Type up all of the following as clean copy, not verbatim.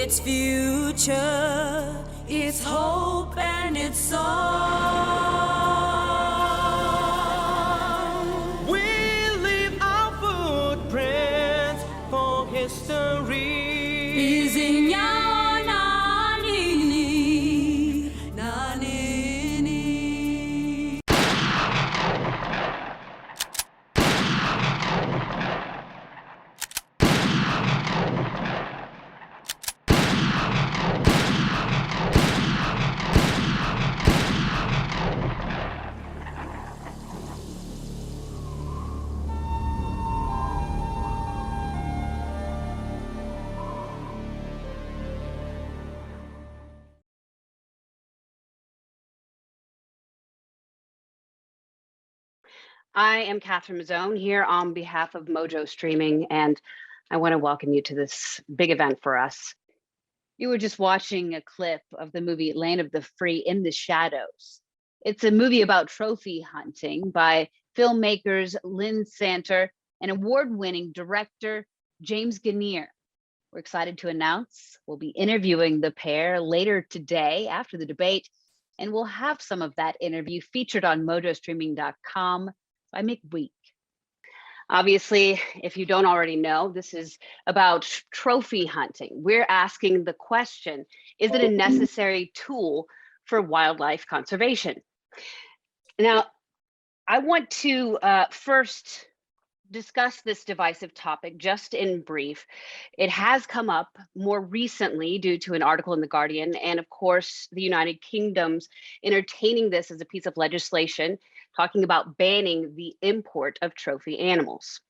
its future, its hope and its song. We leave our footprints for history. I am Katherine Mozzone here on behalf of Mojostreaming, and I want to welcome you to this big event for us. You were just watching a clip of the movie Land of the Free in the Shadows. It's a movie about trophy hunting by filmmakers Lynn Santer and award-winning director James Gainier. We're excited to announce we'll be interviewing the pair later today after the debate, and we'll have some of that interview featured on mojostreaming.com by midweek. Obviously, if you don't already know, this is about trophy hunting. We're asking the question, is it a necessary tool for wildlife conservation? Now, I want to first discuss this divisive topic just in brief. It has come up more recently due to an article in The Guardian, and of course, the United Kingdom's entertaining this as a piece of legislation, talking about banning the import of trophy animals.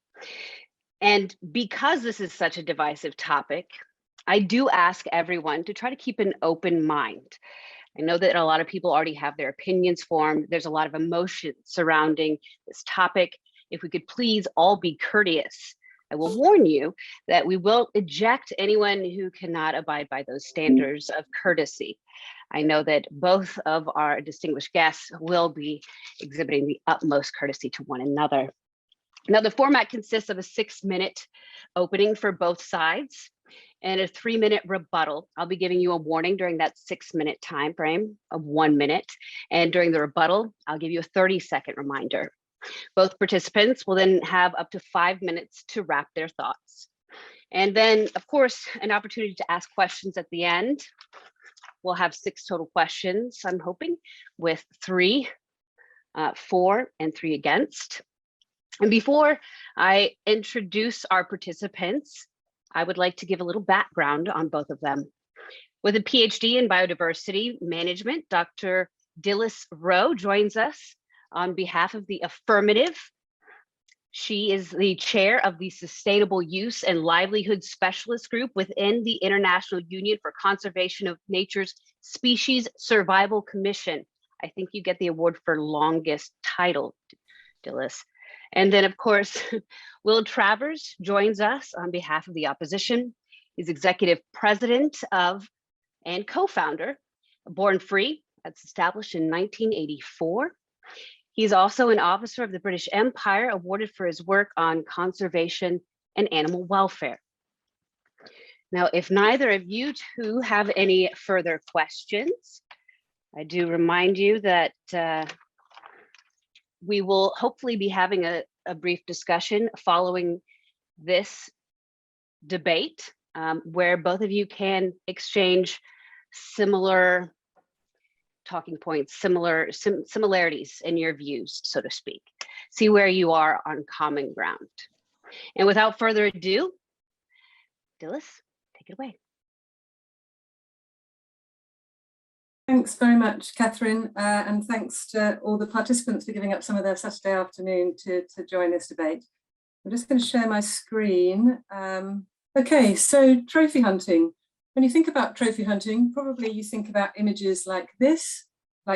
And because this is such a divisive topic, I do ask everyone to try to keep an open mind. I know that a lot of people already have their opinions formed. There's a lot of emotion surrounding this topic. If we could please all be courteous. I will warn you that we will eject anyone who cannot abide by those standards of courtesy. I know that both of our distinguished guests will be exhibiting the utmost courtesy to one another. Now, the format consists of a 6-minute opening for both sides and a 3-minute rebuttal. I'll be giving you a warning during that 6-minute time frame of 1 minute. And during the rebuttal, I'll give you a 30-second reminder. Both participants will then have up to 5 minutes to wrap their thoughts. And then, of course, an opportunity to ask questions at the end. We'll have 6 total questions, I'm hoping, with 3 for, and 3 against. And before I introduce our participants, I would like to give a little background on both of them. With a PhD in biodiversity management, Dr. Dilys Roe joins us on behalf of the Affirmative. She is the chair of the Sustainable Use and Livelihood Specialist Group within the International Union for Conservation of Nature's Species Survival Commission. I think you get the award for longest title, Dilys. And then, of course, Will Travers joins us on behalf of the opposition. He's executive president of and co-founder of Born Free, that's established in 1984. He's also an officer of the British Empire, awarded for his work on conservation and animal welfare. Now, if neither of you two have any further questions, I do remind you that we will hopefully be having a brief discussion following this debate, where both of you can exchange similar talking points, similarities in your views, so to speak. See where you are on common ground. And without further ado, Dilys, take it away. Thanks very much, Catherine, and thanks to all the participants for giving up some of their Saturday afternoon to join this debate. I'm just going to share my screen. Okay, so trophy hunting. When you think about trophy hunting, probably you think about images like this, or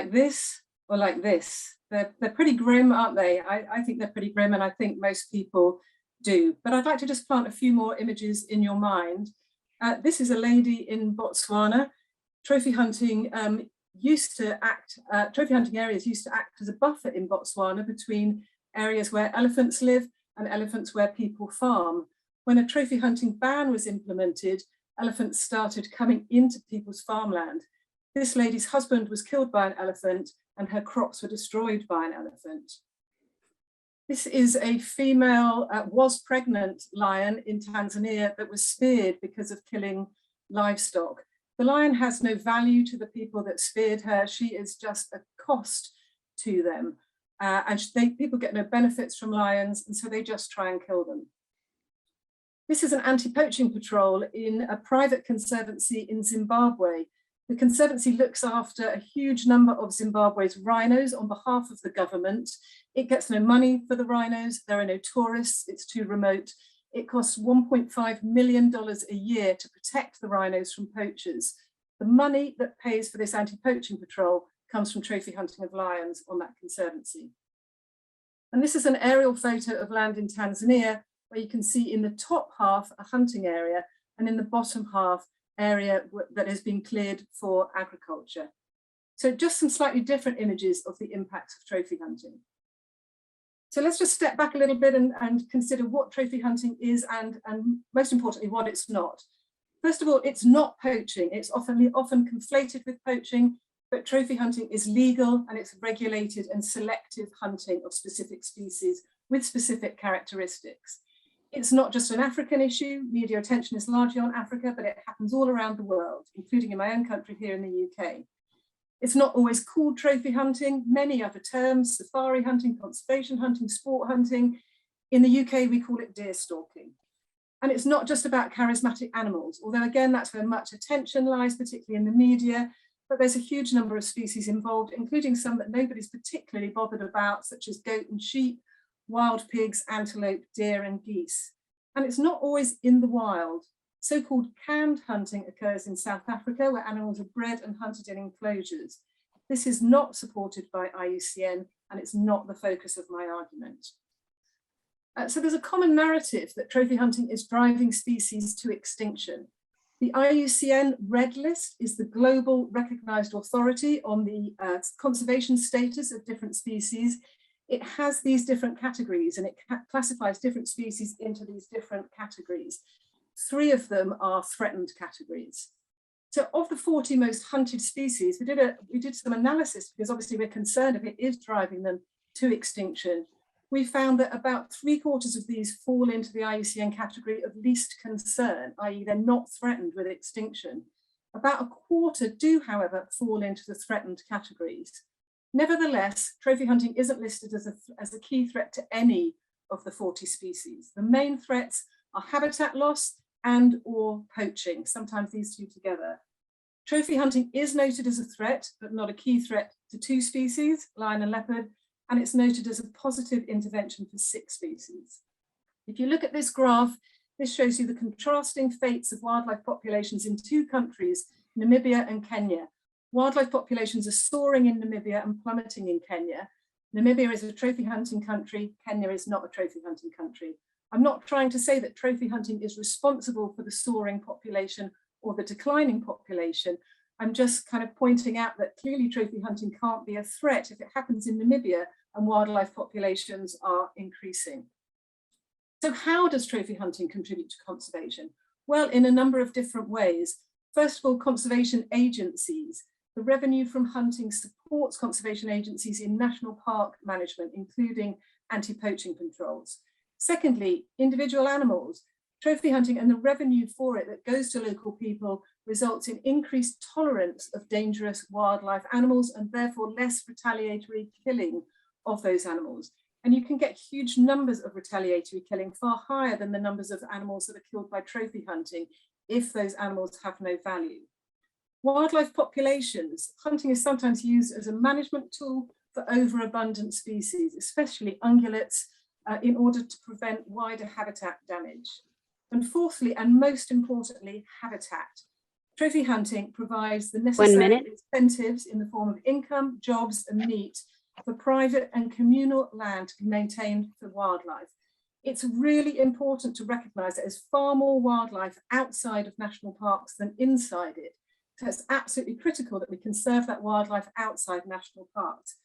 like this. They're pretty grim, aren't they? I think they're pretty grim, and I think most people do. But I'd like to just plant a few more images in your mind. This is a lady in Botswana. Trophy hunting trophy hunting areas used to act as a buffer in Botswana between areas where elephants live and elephants where people farm. When a trophy hunting ban was implemented, elephants started coming into people's farmland. This lady's husband was killed by an elephant and her crops were destroyed by an elephant. This is a female, was pregnant lion in Tanzania that was speared because of killing livestock. The lion has no value to the people that speared her. She is just a cost to them. People get no benefits from lions, and so they just try and kill them. This is an anti-poaching patrol in a private conservancy in Zimbabwe. The conservancy looks after a huge number of Zimbabwe's rhinos on behalf of the government. It gets no money for the rhinos. There are no tourists. It's too remote. It costs $1.5 million a year to protect the rhinos from poachers. The money that pays for this anti-poaching patrol comes from trophy hunting of lions on that conservancy. And this is an aerial photo of land in Tanzania, where you can see in the top half a hunting area and in the bottom half area that has been cleared for agriculture. So just some slightly different images of the impacts of trophy hunting. So let's just step back a little bit and consider what trophy hunting is and most importantly, what it's not. First of all, it's not poaching. It's often conflated with poaching, but trophy hunting is legal and it's regulated and selective hunting of specific species with specific characteristics. It's not just an African issue. Media attention is largely on Africa, but it happens all around the world, including in my own country here in the UK. It's not always called trophy hunting. Many other terms, safari hunting, conservation hunting, sport hunting. In the UK, we call it deer stalking. And it's not just about charismatic animals, although again, that's where much attention lies, particularly in the media, but there's a huge number of species involved, including some that nobody's particularly bothered about, such as goat and sheep, wild pigs, antelope, deer and geese. And it's not always in the wild. So-called canned hunting occurs in South Africa, where animals are bred and hunted in enclosures. This is not supported by IUCN, and it's not the focus of my argument. So there's a common narrative that trophy hunting is driving species to extinction. The IUCN Red List is the global recognized authority on the conservation status of different species. It has these different categories and it classifies different species into these different categories. 3 of them are threatened categories. So of the 40 most hunted species, we did some analysis because obviously we're concerned if it is driving them to extinction. We found that about 3/4 of these fall into the IUCN category of least concern, i.e. they're not threatened with extinction. About 1/4 do, however, fall into the threatened categories. Nevertheless, trophy hunting isn't listed as a key threat to any of the 40 species. The main threats are habitat loss and or poaching, sometimes these two together. Trophy hunting is noted as a threat, but not a key threat to 2 species, lion and leopard, and it's noted as a positive intervention for 6 species. If you look at this graph, this shows you the contrasting fates of wildlife populations in 2 countries, Namibia and Kenya. Wildlife populations are soaring in Namibia and plummeting in Kenya. Namibia is a trophy hunting country, Kenya is not a trophy hunting country. I'm not trying to say that trophy hunting is responsible for the soaring population or the declining population. I'm just kind of pointing out that clearly trophy hunting can't be a threat if it happens in Namibia and wildlife populations are increasing. So how does trophy hunting contribute to conservation? Well, in a number of different ways. First of all, conservation agencies. The revenue from hunting supports conservation agencies in national park management, including anti-poaching controls. Secondly, individual animals. Trophy hunting and the revenue for it that goes to local people results in increased tolerance of dangerous wildlife animals and therefore less retaliatory killing of those animals. And you can get huge numbers of retaliatory killing, far higher than the numbers of animals that are killed by trophy hunting, if those animals have no value. Wildlife populations. Hunting is sometimes used as a management tool for overabundant species, especially ungulates, in order to prevent wider habitat damage. And fourthly, and most importantly, habitat. Trophy hunting provides the necessary incentives in the form of income, jobs, and meat for private and communal land to be maintained for wildlife. It's really important to recognise that there's far more wildlife outside of national parks than inside it. So it's absolutely critical that we conserve that wildlife outside national parks.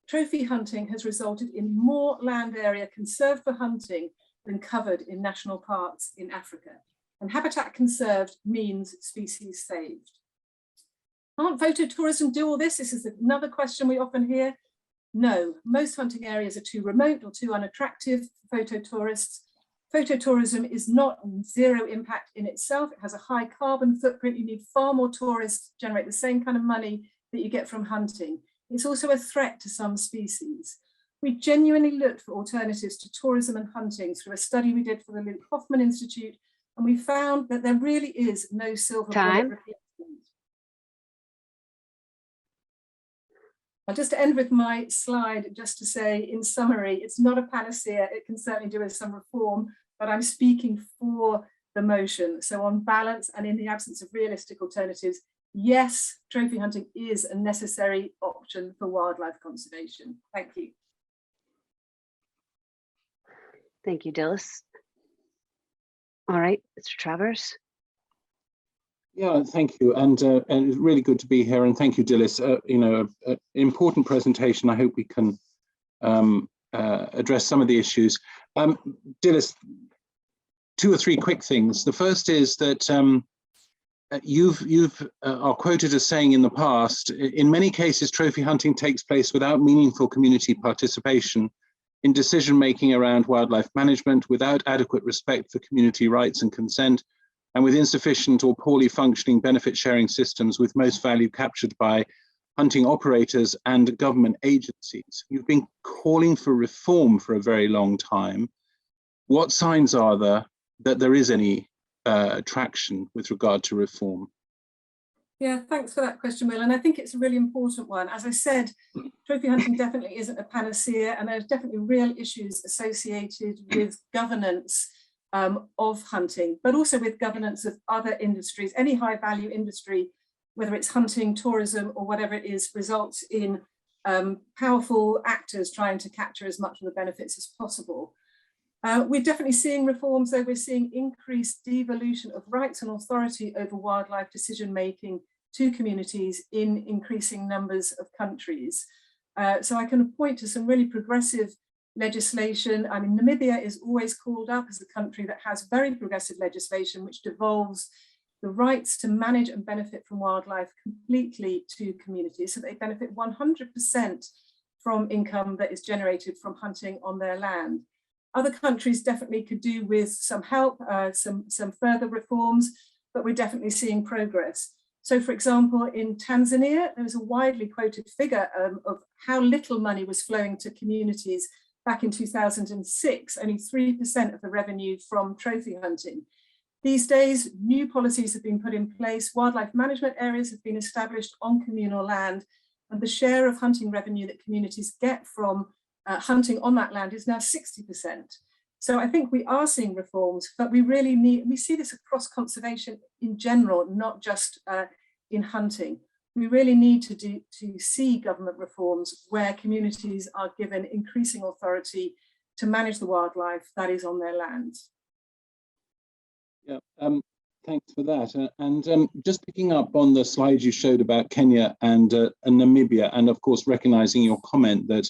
Trophy hunting has resulted in more land area conserved for hunting than covered in national parks in Africa. And habitat conserved means species saved. Can't phototourism do all this? This is another question we often hear. No, most hunting areas are too remote or too unattractive for phototourists. Phototourism is not zero impact in itself. It has a high carbon footprint. You need far more tourists to generate the same kind of money that you get from hunting. It's also a threat to some species. We genuinely looked for alternatives to tourism and hunting through a study we did for the Luke Hoffman Institute, and we found that there really is no silver bullet replacement. I'll just end with my slide just to say, in summary, it's not a panacea. It can certainly do with some reform, but I'm speaking for the motion. So on balance and in the absence of realistic alternatives, yes, trophy hunting is a necessary option for wildlife conservation. Thank you. Thank you, Dilys. All right, Mr. Travers. Yeah, thank you, and it's really good to be here. And thank you, Dilys. You know, an important presentation. I hope we can address some of the issues. Dilys, 2 or 3 quick things. The first is that you've are quoted as saying in the past, in many cases, trophy hunting takes place without meaningful community participation in decision-making around wildlife management, without adequate respect for community rights and consent, and with insufficient or poorly functioning benefit sharing systems, with most value captured by hunting operators and government agencies. You've been calling for reform for a very long time. What signs are there that there is any traction with regard to reform? Yeah, thanks for that question, Will. And I think it's a really important one. As I said, trophy hunting definitely isn't a panacea, and there's definitely real issues associated with governance of hunting, but also with governance of other industries. Any high value industry, whether it's hunting, tourism, or whatever it is, results in powerful actors trying to capture as much of the benefits as possible. We're definitely seeing reforms, though. We're seeing increased devolution of rights and authority over wildlife decision-making to communities in increasing numbers of countries. So I can point to some really progressive legislation. I mean, Namibia is always called up as a country that has very progressive legislation, which devolves the rights to manage and benefit from wildlife completely to communities. So they benefit 100% from income that is generated from hunting on their land. Other countries definitely could do with some help, some further reforms, but we're definitely seeing progress. So for example, in Tanzania, there was a widely quoted figure of how little money was flowing to communities back in 2006, only 3% of the revenue from trophy hunting. These days, new policies have been put in place, wildlife management areas have been established on communal land, and the share of hunting revenue that communities get from hunting on that land is now 60%. So I think we are seeing reforms, but we really need, we see this across conservation in general, not just in hunting. We really need to see government reforms where communities are given increasing authority to manage the wildlife that is on their lands. Yeah, thanks for that. And just picking up on the slides you showed about Kenya and Namibia, and of course recognizing your comment that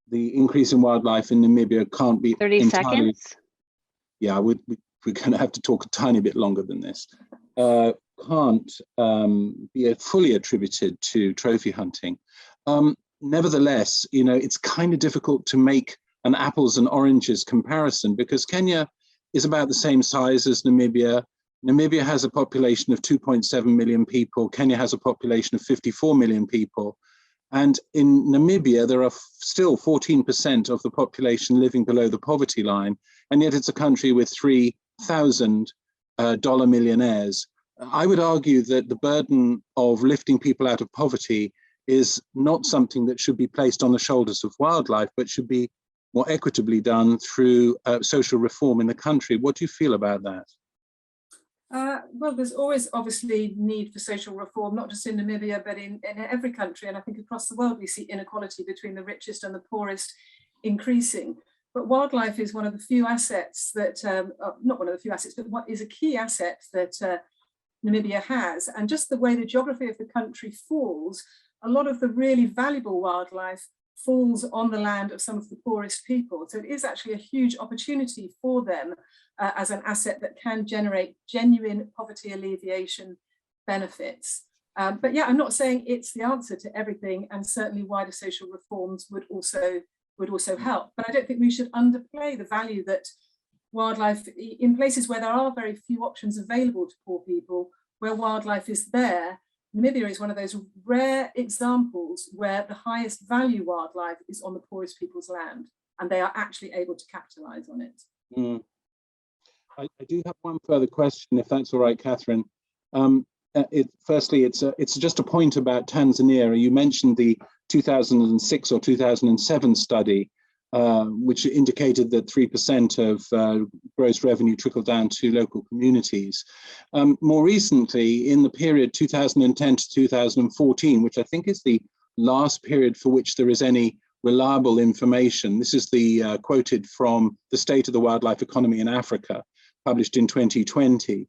the increase in wildlife in Namibia can't be 30 entirely, seconds. Yeah, we're going to have to talk a tiny bit longer than this. Can't be fully attributed to trophy hunting. Nevertheless, you know, it's kind of difficult to make an apples and oranges comparison because Kenya is about the same size as Namibia. Namibia has a population of 2.7 million people. Kenya has a population of 54 million people. And in Namibia, there are still 14% of the population living below the poverty line. And yet it's a country with 3,000 dollar millionaires. I would argue that the burden of lifting people out of poverty is not something that should be placed on the shoulders of wildlife, but should be more equitably done through social reform in the country. What do you feel about that? Well, there's always obviously need for social reform, not just in Namibia, but in every country. And I think across the world, we see inequality between the richest and the poorest increasing. But wildlife is one of the few assets that, not one of the few assets, but what is a key asset that Namibia has. And just the way the geography of the country falls, a lot of the really valuable wildlife falls on the land of some of the poorest people. So it is actually a huge opportunity for them as an asset that can generate genuine poverty alleviation benefits. But yeah, I'm not saying it's the answer to everything, and certainly wider social reforms would also help. But I don't think we should underplay the value that wildlife, in places where there are very few options available to poor people, where wildlife is there. Namibia is one of those rare examples where the highest value wildlife is on the poorest people's land, and they are actually able to capitalize on it. I do have one further question, if that's all right, Catherine. Firstly, it's just a point about Tanzania. You mentioned the 2006 or 2007 study, which indicated that 3% of gross revenue trickled down to local communities. More recently, in the period 2010 to 2014, which I think is the last period for which there is any reliable information, this is the quoted from the State of the Wildlife Economy in Africa, published in 2020.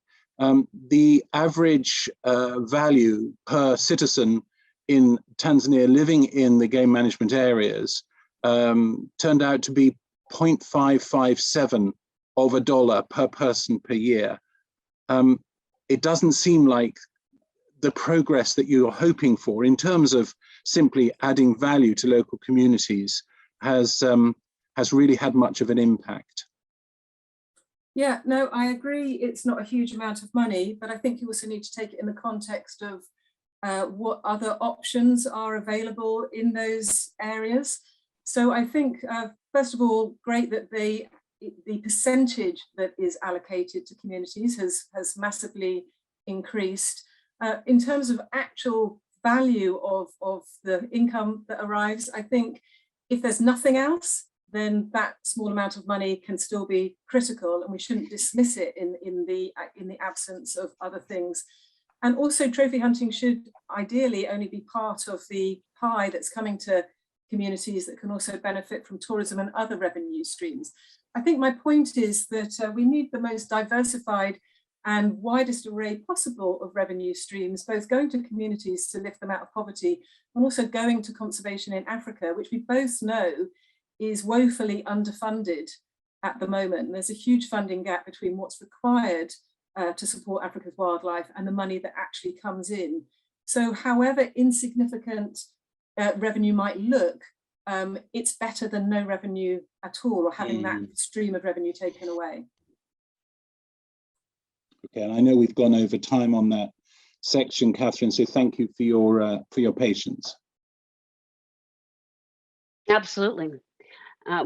The average value per citizen in Tanzania living in the game management areas turned out to be 0.557 of a dollar per person per year. It doesn't seem like the progress that you're hoping for in terms of simply adding value to local communities has really had much of an impact. Yeah, no, I agree. It's not a huge amount of money, but I think you also need to take it in the context of what other options are available in those areas. So I think, first of all, great that the percentage that is allocated to communities has massively increased. In terms of actual value of the income that arrives, I think if there's nothing else, then that small amount of money can still be critical, and we shouldn't dismiss it in the absence of other things. And also, trophy hunting should ideally only be part of the pie that's coming to communities that can also benefit from tourism and other revenue streams. I think my point is that we need the most diversified and widest array possible of revenue streams, both going to communities to lift them out of poverty, and also going to conservation in Africa, which we both know is woefully underfunded at the moment. And there's a huge funding gap between what's required to support Africa's wildlife and the money that actually comes in. So however insignificant revenue might look, it's better than no revenue at all, or having that stream of revenue taken away. Okay, and I know we've gone over time on that section, Catherine, so thank you for your patience. Absolutely.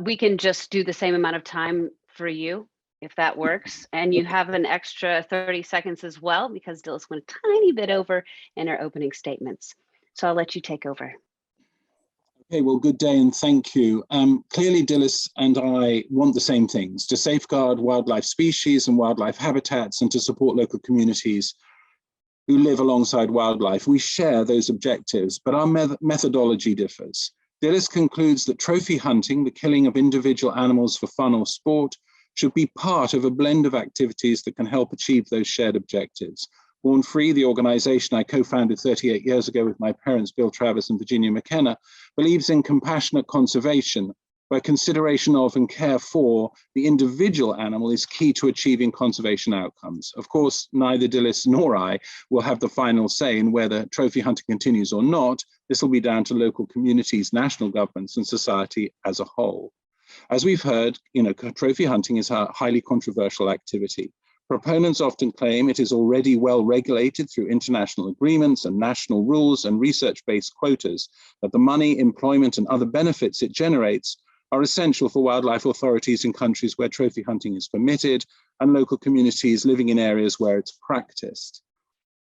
We can just do the same amount of time for you, if that works. And you have an extra 30 seconds as well, because Dilys went a tiny bit over in her opening statements. So I'll let you take over. Okay, well, good day and thank you. Clearly, Dilys and I want the same things: to safeguard wildlife species and wildlife habitats, and to support local communities who live alongside wildlife. We share those objectives, but our methodology differs. Dilys concludes that trophy hunting, the killing of individual animals for fun or sport, should be part of a blend of activities that can help achieve those shared objectives. Born Free, the organization I co-founded 38 years ago with my parents, Bill Travers and Virginia McKenna, believes in compassionate conservation, where consideration of and care for the individual animal is key to achieving conservation outcomes. Of course, neither Dilys nor I will have the final say in whether trophy hunting continues or not. This will be down to local communities, national governments, and society as a whole. As we've heard, trophy hunting is a highly controversial activity. Proponents often claim it is already well regulated through international agreements and national rules and research-based quotas, that the money, employment, and other benefits it generates are essential for wildlife authorities in countries where trophy hunting is permitted and local communities living in areas where it's practiced.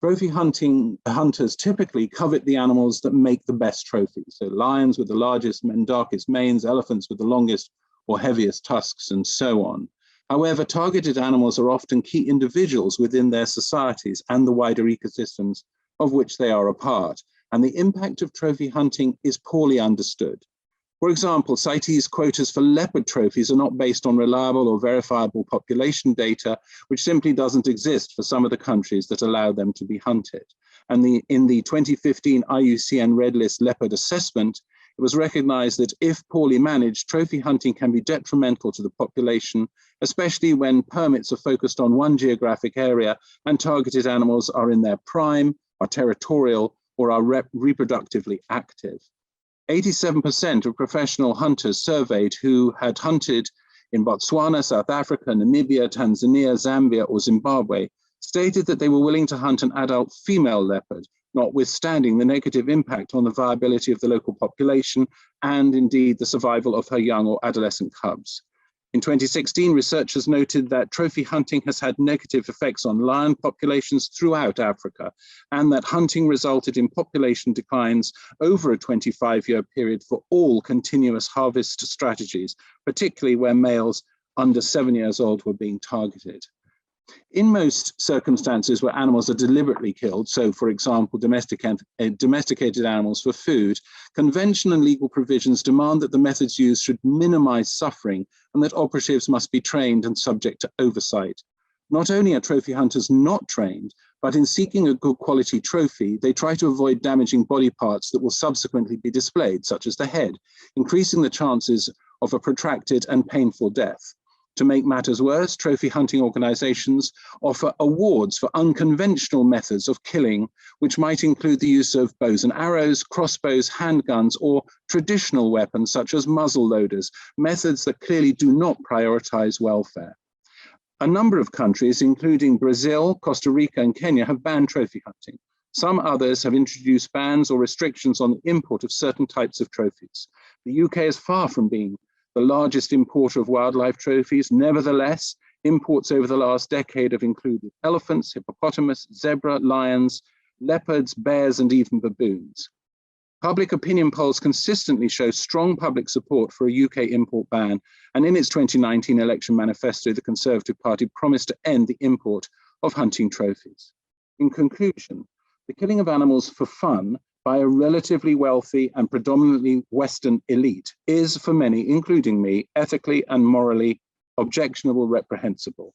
Trophy hunters typically covet the animals that make the best trophies. So lions with the largest and darkest manes, elephants with the longest or heaviest tusks, and so on. However, targeted animals are often key individuals within their societies and the wider ecosystems of which they are a part, and the impact of trophy hunting is poorly understood. For example, CITES quotas for leopard trophies are not based on reliable or verifiable population data, which simply doesn't exist for some of the countries that allow them to be hunted. And in the 2015 IUCN Red List Leopard Assessment, it was recognized that if poorly managed, trophy hunting can be detrimental to the population, especially when permits are focused on one geographic area and targeted animals are in their prime, are territorial, or are reproductively active. 87% of professional hunters surveyed who had hunted in Botswana, South Africa, Namibia, Tanzania, Zambia, or Zimbabwe stated that they were willing to hunt an adult female leopard, notwithstanding the negative impact on the viability of the local population and indeed the survival of her young or adolescent cubs. In 2016, researchers noted that trophy hunting has had negative effects on lion populations throughout Africa, and that hunting resulted in population declines over a 25-year period for all continuous harvest strategies, particularly where males under 7 years old were being targeted. In most circumstances where animals are deliberately killed, so for example, domesticated animals for food, convention and legal provisions demand that the methods used should minimize suffering and that operatives must be trained and subject to oversight. Not only are trophy hunters not trained, but in seeking a good quality trophy, they try to avoid damaging body parts that will subsequently be displayed, such as the head, increasing the chances of a protracted and painful death. To make matters worse, trophy hunting organizations offer awards for unconventional methods of killing, which might include the use of bows and arrows, crossbows, handguns, or traditional weapons such as muzzle loaders, methods that clearly do not prioritize welfare. A number of countries, including Brazil, Costa Rica, and Kenya, have banned trophy hunting. Some others have introduced bans or restrictions on the import of certain types of trophies. The UK is far from being the largest importer of wildlife trophies. Nevertheless, imports over the last decade have included elephants, hippopotamus, zebra, lions, leopards, bears, and even baboons. Public opinion polls consistently show strong public support for a UK import ban, and in its 2019 election manifesto, the Conservative Party promised to end the import of hunting trophies. In conclusion, the killing of animals for fun by a relatively wealthy and predominantly Western elite is, for many, including me, ethically and morally objectionable, reprehensible.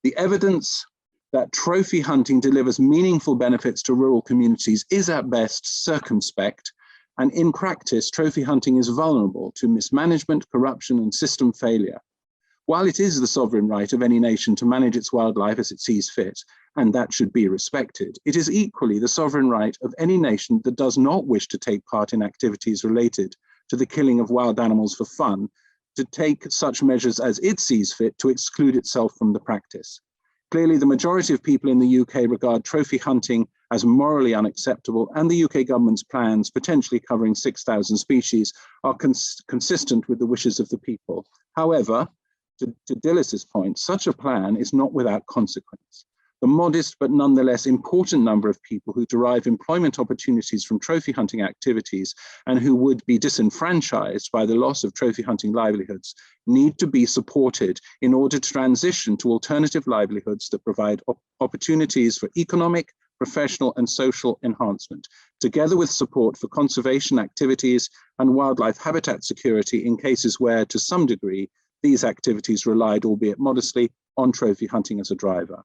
The evidence that trophy hunting delivers meaningful benefits to rural communities is at best circumspect, and in practice, trophy hunting is vulnerable to mismanagement, corruption, and system failure. While it is the sovereign right of any nation to manage its wildlife as it sees fit, and that should be respected, it is equally the sovereign right of any nation that does not wish to take part in activities related to the killing of wild animals for fun to take such measures as it sees fit to exclude itself from the practice. Clearly, the majority of people in the UK regard trophy hunting as morally unacceptable, and the UK government's plans, potentially covering 6,000 species, are consistent with the wishes of the people. However, to Dilys's point, such a plan is not without consequence. The modest but nonetheless important number of people who derive employment opportunities from trophy hunting activities and who would be disenfranchised by the loss of trophy hunting livelihoods need to be supported in order to transition to alternative livelihoods that provide opportunities for economic, professional, and social enhancement, together with support for conservation activities and wildlife habitat security in cases where, to some degree, these activities relied, albeit modestly, on trophy hunting as a driver.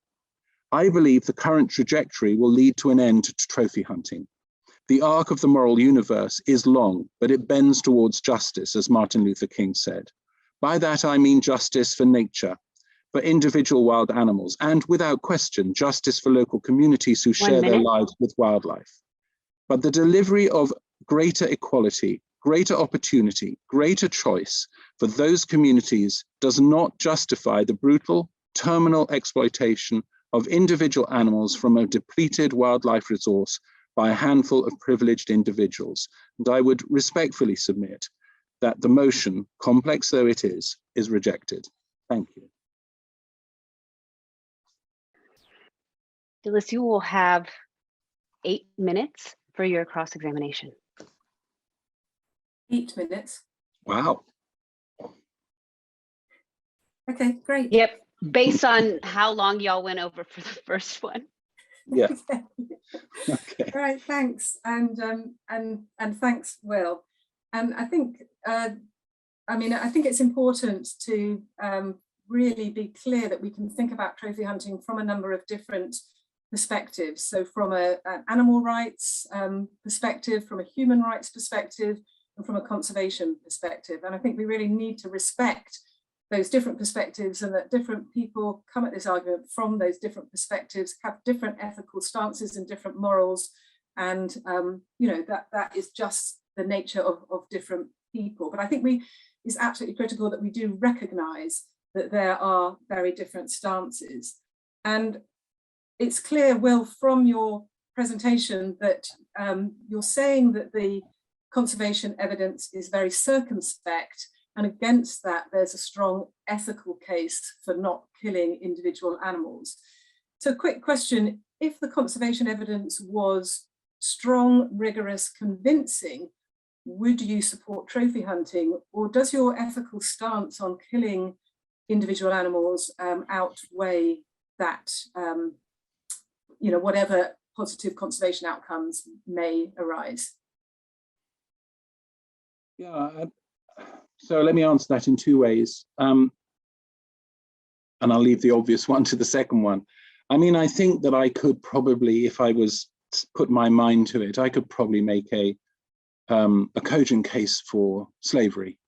I believe the current trajectory will lead to an end to trophy hunting. The arc of the moral universe is long, but it bends towards justice, as Martin Luther King said. By that, I mean justice for nature, for individual wild animals, and without question, justice for local communities who share their lives with wildlife. But the delivery of greater equality, greater opportunity, greater choice for those communities does not justify the brutal, terminal exploitation of individual animals from a depleted wildlife resource by a handful of privileged individuals. And I would respectfully submit that the motion, complex though it is rejected. Thank you. Dilys, you will have 8 minutes for your cross-examination. 8 minutes. Wow. Okay, great. Yep, based on how long y'all went over for the first one. Yeah. Okay. All right, thanks, and thanks, Will. And I think, I think it's important to really be clear that we can think about trophy hunting from a number of different perspectives. So from an animal rights perspective, from a human rights perspective, and from a conservation perspective. And I think we really need to respect those different perspectives, and that different people come at this argument from those different perspectives, have different ethical stances and different morals. And you know, that is just the nature of different people. But I think it's absolutely critical that we do recognize that there are very different stances. And it's clear, Will, from your presentation that you're saying that the conservation evidence is very circumspect, and against that there's a strong ethical case for not killing individual animals. So quick question, if the conservation evidence was strong, rigorous, convincing, would you support trophy hunting, or does your ethical stance on killing individual animals outweigh that, you know, whatever positive conservation outcomes may arise? Yeah, so let me answer that in two ways. And I'll leave the obvious one to the second one. I mean, I think that I could probably, if I was to put my mind to it, I could probably make a cogent case for slavery.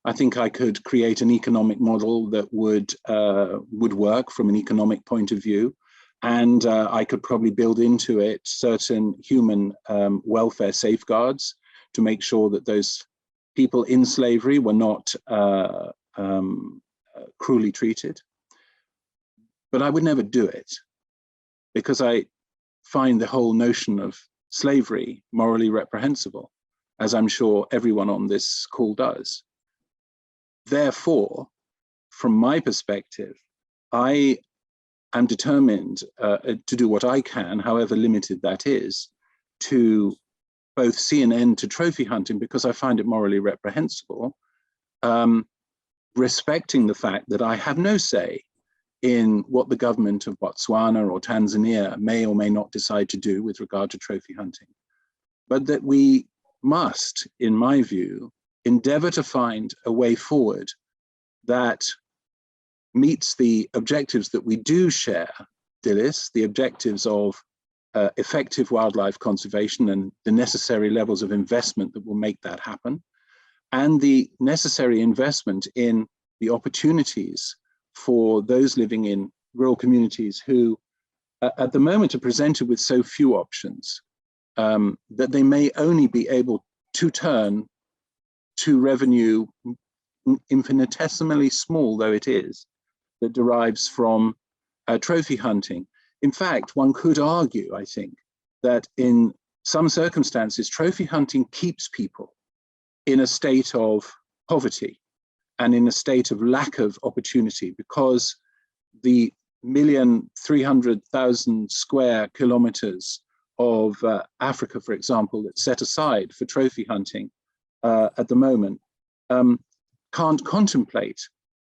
I think I could create an economic model that would work from an economic point of view. And I could probably build into it certain human welfare safeguards to make sure that those people in slavery were not cruelly treated. But I would never do it, because I find the whole notion of slavery morally reprehensible, as I'm sure everyone on this call does. Therefore, from my perspective, I am determined to do what I can, however limited that is, to both see an end to trophy hunting, because I find it morally reprehensible, respecting the fact that I have no say in what the government of Botswana or Tanzania may or may not decide to do with regard to trophy hunting. But that we must, in my view, endeavor to find a way forward that meets the objectives that we do share, Dilys, the objectives of effective wildlife conservation and the necessary levels of investment that will make that happen, and the necessary investment in the opportunities for those living in rural communities who at the moment are presented with so few options that they may only be able to turn to revenue, infinitesimally small though it is, that derives from trophy hunting. In fact, one could argue, I think, that in some circumstances, trophy hunting keeps people in a state of poverty and in a state of lack of opportunity, because the 1,300,000 square kilometers of Africa, for example, that's set aside for trophy hunting at the moment, can't contemplate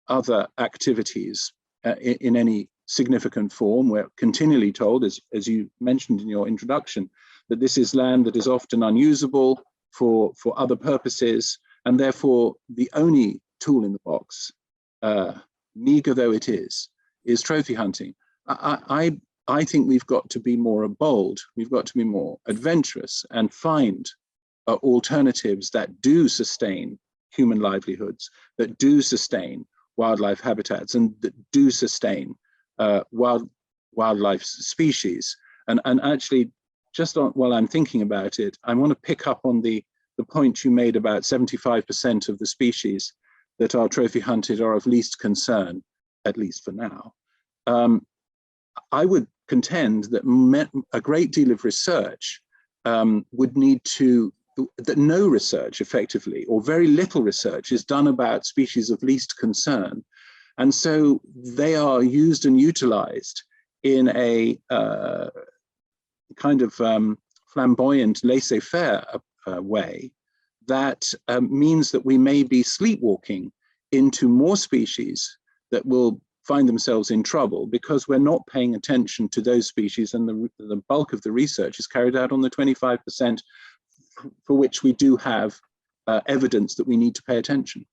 other activities in any significant form. We're continually told, as you mentioned in your introduction, that this is land that is often unusable for other purposes, and therefore the only tool in the box, meager though it is trophy hunting. I think we've got to be more bold, we've got to be more adventurous and find alternatives that do sustain human livelihoods, that do sustain wildlife habitats, and that do sustain wildlife species. And actually, while I'm thinking about it, I want to pick up on the point you made about 75% of the species that are trophy hunted are of least concern, at least for now. I would contend that a great deal of research would need to, that no research effectively, or very little research, is done about species of least concern. And so they are used and utilized in a kind of flamboyant, laissez-faire way that means that we may be sleepwalking into more species that will find themselves in trouble because we're not paying attention to those species, and the bulk of the research is carried out on the 25% for which we do have evidence that we need to pay attention.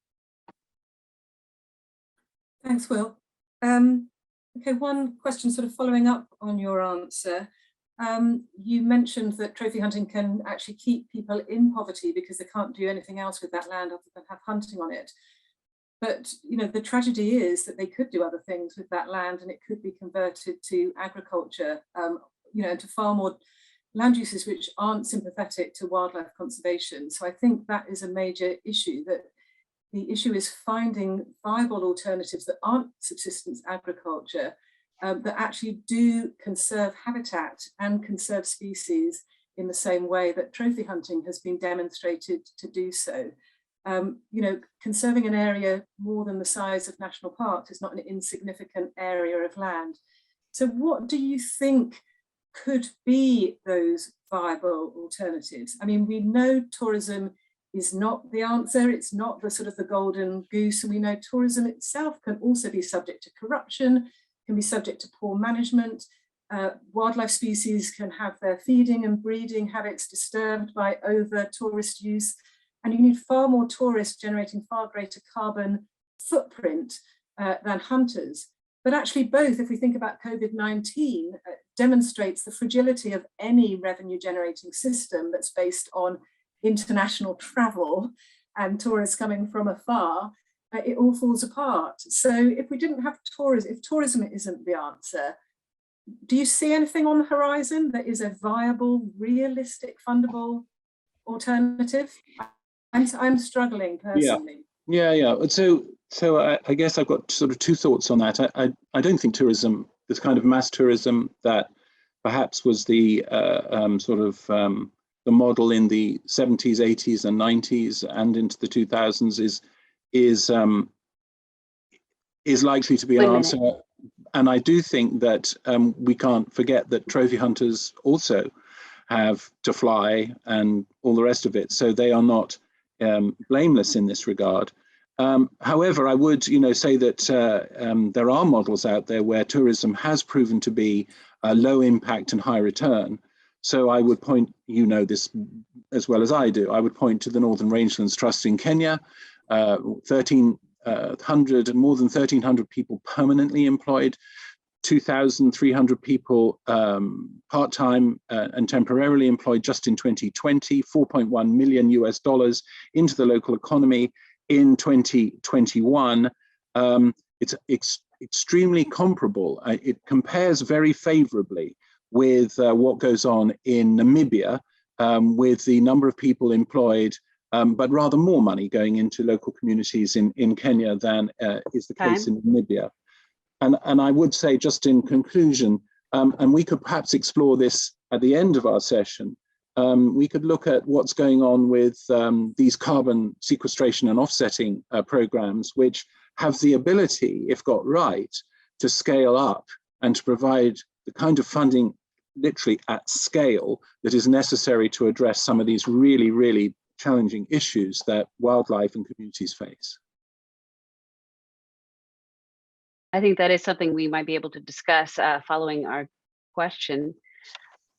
Thanks, Will. Okay, one question sort of following up on your answer. you mentioned that trophy hunting can actually keep people in poverty because they can't do anything else with that land other than have hunting on it. But the tragedy is that they could do other things with that land, and it could be converted to agriculture, and to far more land uses which aren't sympathetic to wildlife conservation. So I think that is a major issue, that the issue is finding viable alternatives that aren't subsistence agriculture, that actually do conserve habitat and conserve species in the same way that trophy hunting has been demonstrated to do so. Conserving an area more than the size of national parks is not an insignificant area of land. So what do you think could be those viable alternatives? I mean, we know tourism is not the answer. It's not the sort of the golden goose. And we know tourism itself can also be subject to corruption, can be subject to poor management. Wildlife species can have their feeding and breeding habits disturbed by over tourist use. And you need far more tourists generating far greater carbon footprint than hunters. But actually both, if we think about COVID-19, demonstrates the fragility of any revenue generating system that's based on international travel and tourists coming from afar. It all falls apart. So if we didn't have tourism, if tourism isn't the answer, do you see anything on the horizon that is a viable, realistic, fundable alternative? I'm struggling personally. Yeah. So I guess I've got sort of two thoughts on that. I don't think tourism, this kind of mass tourism that perhaps was the the model in the 70s, 80s, and 90s, and into the 2000s, is likely to be an answer. And I do think that we can't forget that trophy hunters also have to fly and all the rest of it. So they are not blameless in this regard. However, I would say that there are models out there where tourism has proven to be low impact and high return. So I would point, this as well as I do, I would point to the Northern Rangelands Trust in Kenya, more than 1,300 people permanently employed, 2,300 people part-time and temporarily employed just in 2020, $4.1 million into the local economy in 2021. It's extremely comparable. It compares very favorably with what goes on in Namibia, with the number of people employed, but rather more money going into local communities in Kenya than is the case in Namibia. And I would say, just in conclusion, and we could perhaps explore this at the end of our session, we could look at what's going on with these carbon sequestration and offsetting programs, which have the ability, if got right, to scale up and to provide the kind of funding literally at scale that is necessary to address some of these really, really challenging issues that wildlife and communities face. I think that is something we might be able to discuss following our question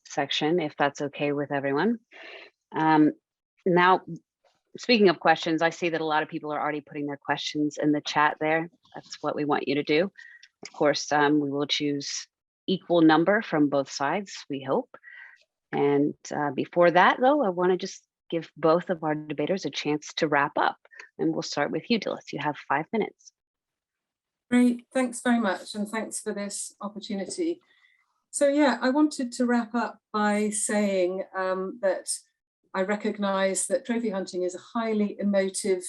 section, if that's okay with everyone. Now, speaking of questions, I see that a lot of people are already putting their questions in the chat there. That's what we want you to do. Of course, we will choose equal number from both sides, we hope. And before that, though, I want to just give both of our debaters a chance to wrap up. And we'll start with you, Dilys. You have 5 minutes. Great, thanks very much. And thanks for this opportunity. So yeah, I wanted to wrap up by saying that I recognize that trophy hunting is a highly emotive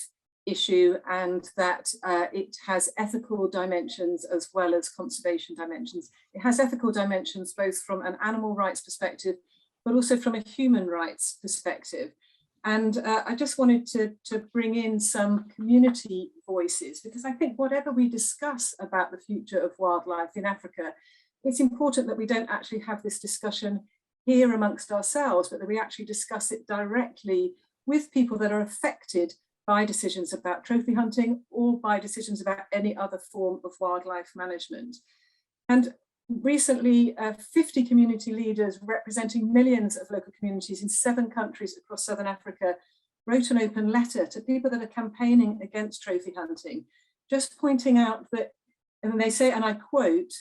issue, and that it has ethical dimensions as well as conservation dimensions. It has ethical dimensions both from an animal rights perspective, but also from a human rights perspective. And I just wanted to bring in some community voices, because I think whatever we discuss about the future of wildlife in Africa, it's important that we don't actually have this discussion here amongst ourselves, but that we actually discuss it directly with people that are affected by decisions about trophy hunting or by decisions about any other form of wildlife management. And recently, 50 community leaders representing millions of local communities in 7 countries across Southern Africa wrote an open letter to people that are campaigning against trophy hunting, just pointing out that, and they say, and I quote,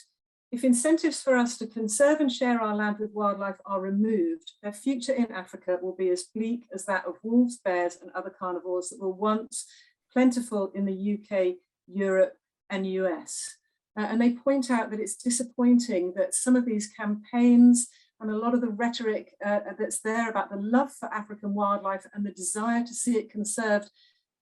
If incentives for us to conserve and share our land with wildlife are removed, their future in Africa will be as bleak as that of wolves, bears, and other carnivores that were once plentiful in the UK, Europe, and US. And they point out that it's disappointing that some of these campaigns and a lot of the rhetoric that's there about the love for African wildlife and the desire to see it conserved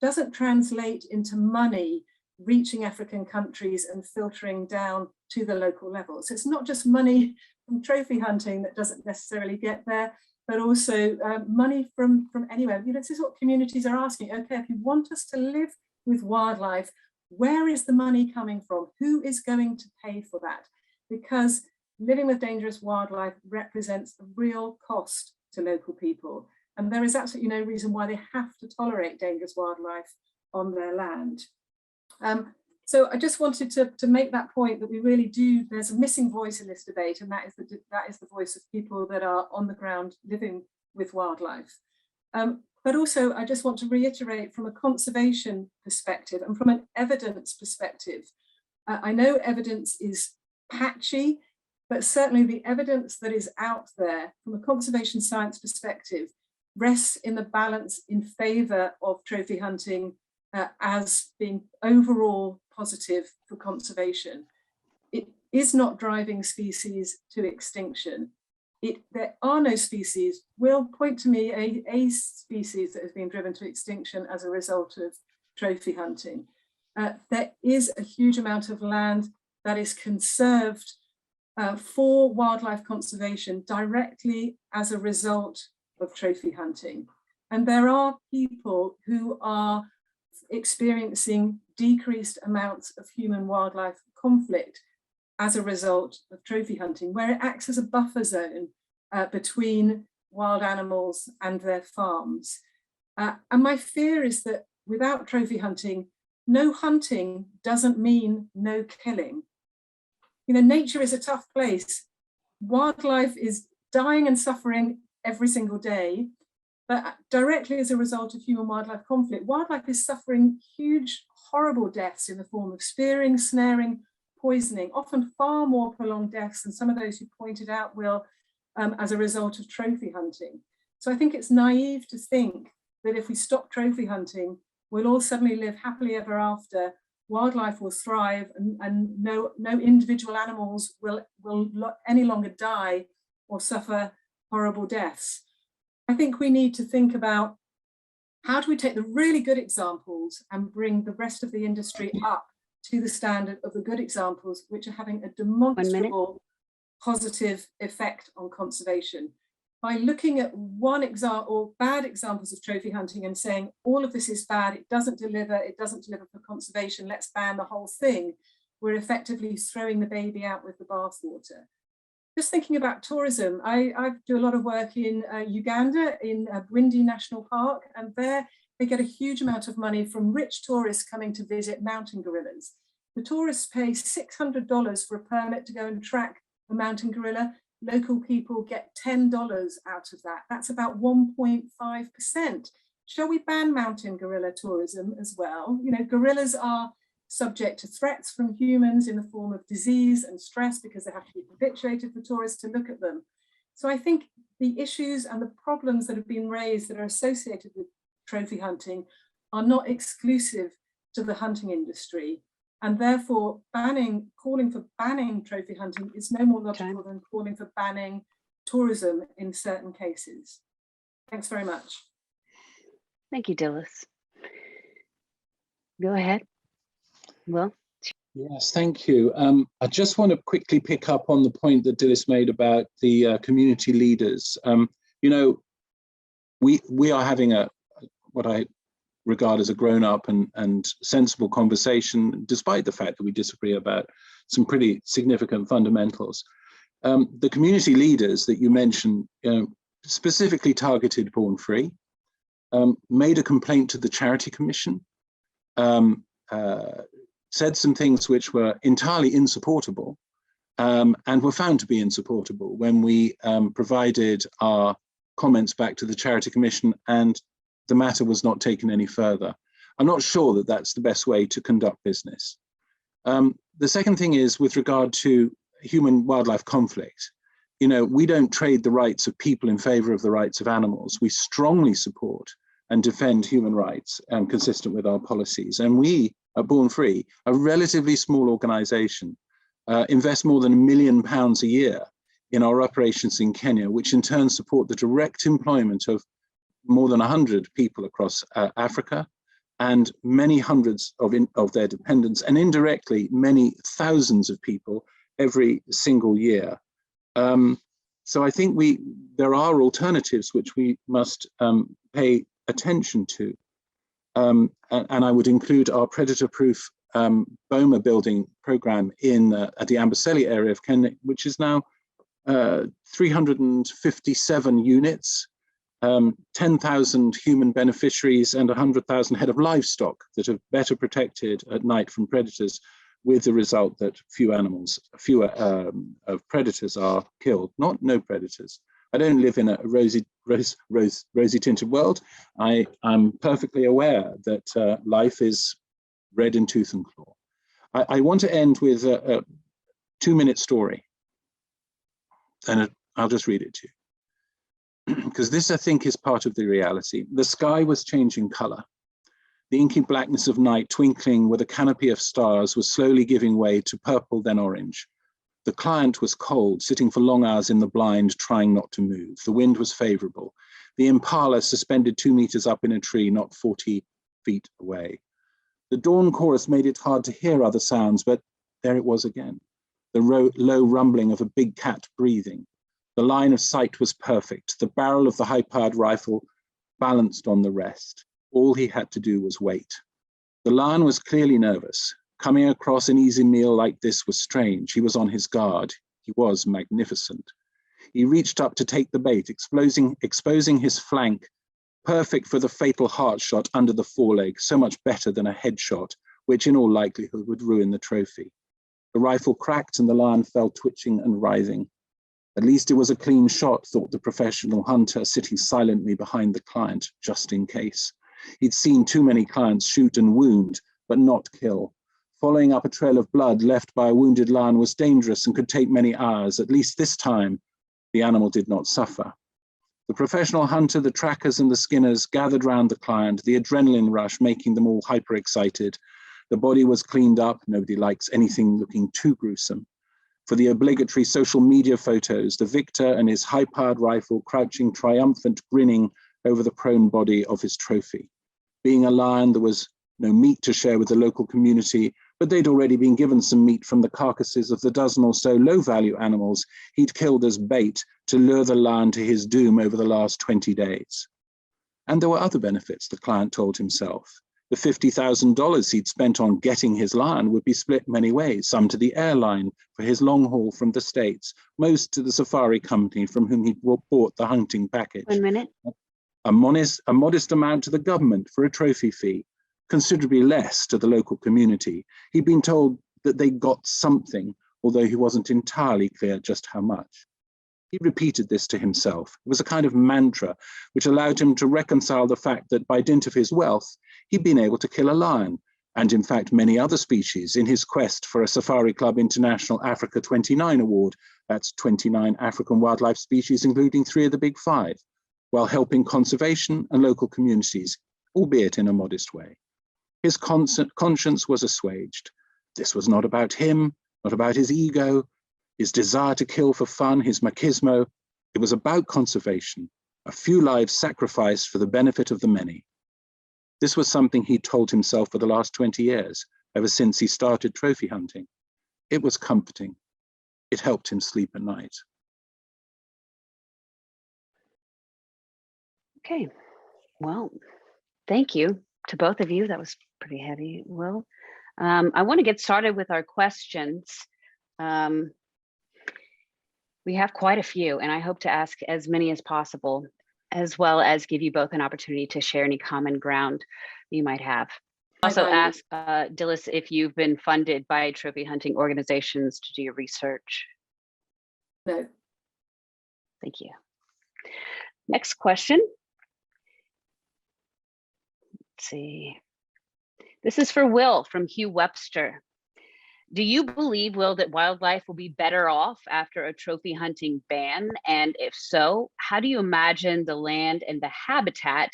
doesn't translate into money reaching African countries and filtering down to the local level. So it's not just money from trophy hunting that doesn't necessarily get there, but also money from anywhere. You know, this is what communities are asking. Okay, if you want us to live with wildlife, where is the money coming from? Who is going to pay for that? Because living with dangerous wildlife represents a real cost to local people. And there is absolutely no reason why they have to tolerate dangerous wildlife on their land. So I just wanted to make that point that we really do, there's a missing voice in this debate, and that is the voice of people that are on the ground living with wildlife. But also I just want to reiterate from a conservation perspective and from an evidence perspective, I know evidence is patchy, but certainly the evidence that is out there from a conservation science perspective rests in the balance in favour of trophy hunting as being overall positive for conservation. It is not driving species to extinction. There are no species. Will point to me a species that has been driven to extinction as a result of trophy hunting. There is a huge amount of land that is conserved for wildlife conservation directly as a result of trophy hunting. And there are people who are experiencing decreased amounts of human-wildlife conflict as a result of trophy hunting, where it acts as a buffer zone between wild animals and their farms. And my fear is that without trophy hunting, no hunting doesn't mean no killing. You know, nature is a tough place. Wildlife is dying and suffering every single day, but directly as a result of human-wildlife conflict, wildlife is suffering huge, horrible deaths in the form of spearing, snaring, poisoning, often far more prolonged deaths than some of those who pointed out will as a result of trophy hunting. So I think it's naive to think that if we stop trophy hunting, we'll all suddenly live happily ever after, wildlife will thrive, and no individual animals will any longer die or suffer horrible deaths. I think we need to think about how do we take the really good examples and bring the rest of the industry up to the standard of the good examples, which are having a demonstrable positive effect on conservation. By looking at one example or bad examples of trophy hunting and saying all of this is bad, it doesn't deliver for conservation, let's ban the whole thing, we're effectively throwing the baby out with the bathwater. Just thinking about tourism, I do a lot of work in Uganda, in Bwindi National Park, and there they get a huge amount of money from rich tourists coming to visit mountain gorillas. The tourists pay $600 for a permit to go and track a mountain gorilla. Local people get $10 out of that. That's about 1.5%. Shall we ban mountain gorilla tourism as well? You know, gorillas are subject to threats from humans in the form of disease and stress because they have to be habituated for tourists to look at them. So I think the issues and the problems that have been raised that are associated with trophy hunting are not exclusive to the hunting industry. And therefore calling for banning trophy hunting is no more logical than calling for banning tourism in certain cases. Thanks very much. Thank you, Dilys. Go ahead. Will? Yes, thank you. I just want to quickly pick up on the point that Dilys made about the community leaders. You know, we are having what I regard as a grown-up and sensible conversation, despite the fact that we disagree about some pretty significant fundamentals. The community leaders that you mentioned specifically targeted Born Free, made a complaint to the Charity Commission, said some things which were entirely insupportable, and were found to be insupportable when we provided our comments back to the Charity Commission, and the matter was not taken any further. I'm not sure that that's the best way to conduct business. The second thing is with regard to, human-wildlife conflict, you know, we don't trade the rights of people in favor of the rights of animals. We strongly support and defend human rights consistent with our policies. And we at Born Free, a relatively small organization, invest more than £1 million a year in our operations in Kenya, which in turn support the direct employment of more than 100 people across Africa, and many hundreds of their dependents, and indirectly many thousands of people every single year. So I think there are alternatives which we must pay attention to. And I would include our predator-proof boma building program at the Amboseli area of Kenya, which is now 357 units, 10,000 human beneficiaries, and 100,000 head of livestock that are better protected at night from predators, with the result that fewer predators are killed, not no predators. I don't live in a rosy tinted world. I'm perfectly aware that life is red in tooth and claw. I want to end with a 2-minute story, and I'll just read it to you, because this, I think, is part of the reality. The sky was changing color. The inky blackness of night, twinkling with a canopy of stars, was slowly giving way to purple, then orange. The client was cold, sitting for long hours in the blind, trying not to move. The wind was favorable. The impala suspended 2 meters up in a tree, not 40 feet away. The dawn chorus made it hard to hear other sounds, but there it was again. The low rumbling of a big cat breathing. The line of sight was perfect. The barrel of the high-powered rifle balanced on the rest. All he had to do was wait. The lion was clearly nervous. Coming across an easy meal like this was strange. He was on his guard. He was magnificent. He reached up to take the bait, exposing his flank, perfect for the fatal heart shot under the foreleg, so much better than a headshot, which in all likelihood would ruin the trophy. The rifle cracked and the lion fell twitching and writhing. At least it was a clean shot, thought the professional hunter, sitting silently behind the client, just in case. He'd seen too many clients shoot and wound, but not kill. Following up a trail of blood left by a wounded lion was dangerous and could take many hours. At least this time, the animal did not suffer. The professional hunter, the trackers, and the skinners gathered round the client, the adrenaline rush making them all hyper-excited. The body was cleaned up. Nobody likes anything looking too gruesome. For the obligatory social media photos, the victor and his high-powered rifle crouching triumphant, grinning over the prone body of his trophy. Being a lion, there was no meat to share with the local community, but they'd already been given some meat from the carcasses of the dozen or so low-value animals he'd killed as bait to lure the lion to his doom over the last 20 days. And there were other benefits, the client told himself. The $50,000 he'd spent on getting his lion would be split many ways, some to the airline for his long haul from the States, most to the safari company from whom he'd bought the hunting package. 1 minute. A modest amount to the government for a trophy fee, considerably less to the local community. He'd been told that they got something, although he wasn't entirely clear just how much. He repeated this to himself. It was a kind of mantra which allowed him to reconcile the fact that by dint of his wealth, he'd been able to kill a lion, and in fact many other species, in his quest for a Safari Club International Africa 29 award. That's 29 African wildlife species, including 3 of the big 5, while helping conservation and local communities, albeit in a modest way. His conscience was assuaged. This was not about him, not about his ego, his desire to kill for fun, his machismo. It was about conservation, a few lives sacrificed for the benefit of the many. This was something he told himself for the last 20 years, ever since he started trophy hunting. It was comforting. It helped him sleep at night. Okay, well, thank you to both of you. That was pretty heavy, Will. I want to get started with our questions. We have quite a few, and I hope to ask as many as possible, as well as give you both an opportunity to share any common ground you might have. Also ask Dilys if you've been funded by trophy hunting organizations to do your research. No. Thank you. Next question. Let's see. This is for Will from Hugh Webster. Do you believe, Will, that wildlife will be better off after a trophy hunting ban? And if so, how do you imagine the land and the habitat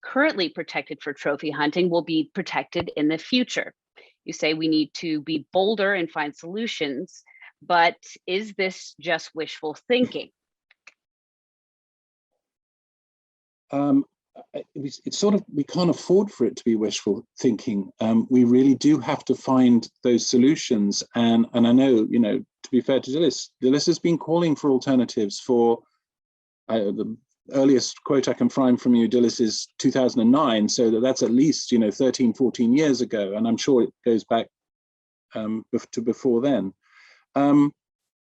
currently protected for trophy hunting will be protected in the future? You say we need to be bolder and find solutions, but is this just wishful thinking? It's sort of, we can't afford for it to be wishful thinking. We really do have to find those solutions. And I know, you know, to be fair to Dilys has been calling for alternatives for, the earliest quote I can find from you, Dilys, is 2009. So that's at least, you know, 13, 14 years ago. And I'm sure it goes back to before then.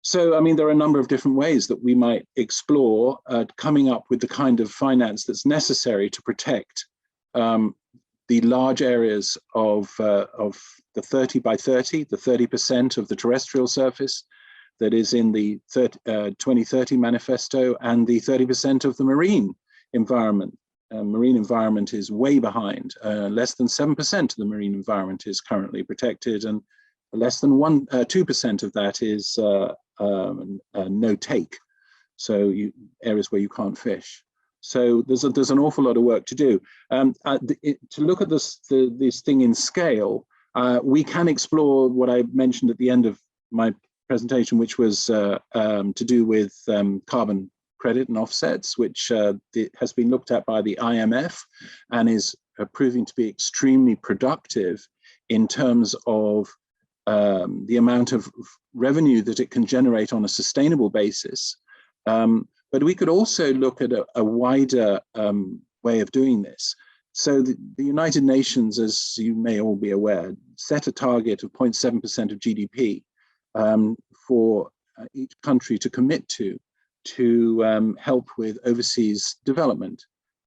So, I mean, there are a number of different ways that we might explore coming up with the kind of finance that's necessary to protect the large areas of the 30 by 30, the 30% of the terrestrial surface that is in the 2030 manifesto, and the 30% of the marine environment. Marine environment is way behind. Less than 7% of the marine environment is currently protected, and less than 2% of that is no take, so areas where you can't fish. So there's an awful lot of work to do. To look at this thing in scale, we can explore what I mentioned at the end of my presentation, which was to do with carbon credit and offsets, which has been looked at by the IMF and is proving to be extremely productive in terms of the amount of revenue that it can generate on a sustainable basis. But we could also look at a wider way of doing this. So the United Nations, as you may all be aware, set a target of 0.7% of GDP for each country to commit to help with overseas development.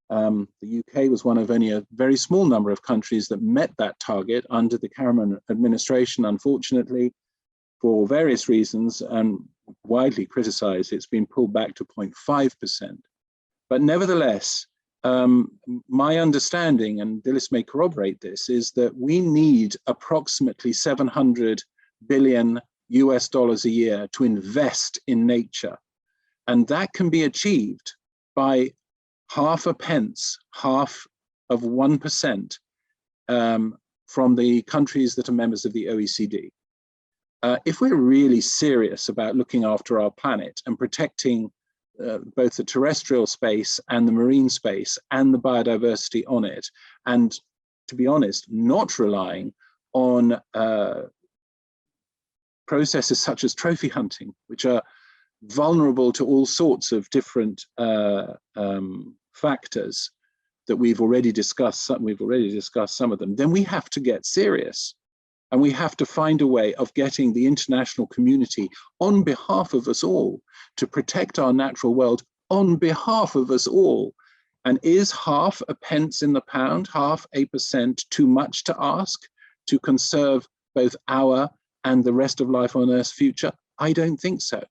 The UK was one of only a very small number of countries that met that target under the Cameron administration. Unfortunately, for various reasons and widely criticized, it's been pulled back to 0.5%. But nevertheless, my understanding, and Dilys may corroborate this, is that we need approximately 700 billion US dollars a year to invest in nature. And that can be achieved by half a pence, half of 1% from the countries that are members of the OECD. If we're really serious about looking after our planet and protecting both the terrestrial space and the marine space and the biodiversity on it, and to be honest, not relying on processes such as trophy hunting, which are vulnerable to all sorts of different factors that we've already discussed some of them, then we have to get serious. And we have to find a way of getting the international community on behalf of us all to protect our natural world on behalf of us all. And is half a pence in the pound, half a percent, too much to ask to conserve both our and the rest of life on Earth's future? I don't think so.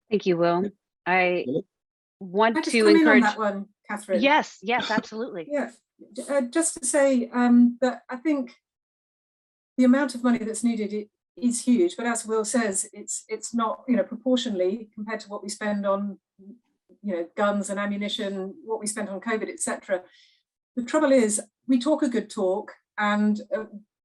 Thank you, Will. I want to to encourage on that one, Catherine. Yes, absolutely. Yeah, just to say that I think the amount of money that's needed is huge, but as Will says, it's not, you know, proportionally compared to what we spend on, you know, guns and ammunition, what we spend on COVID, etc. The trouble is, we talk a good talk, and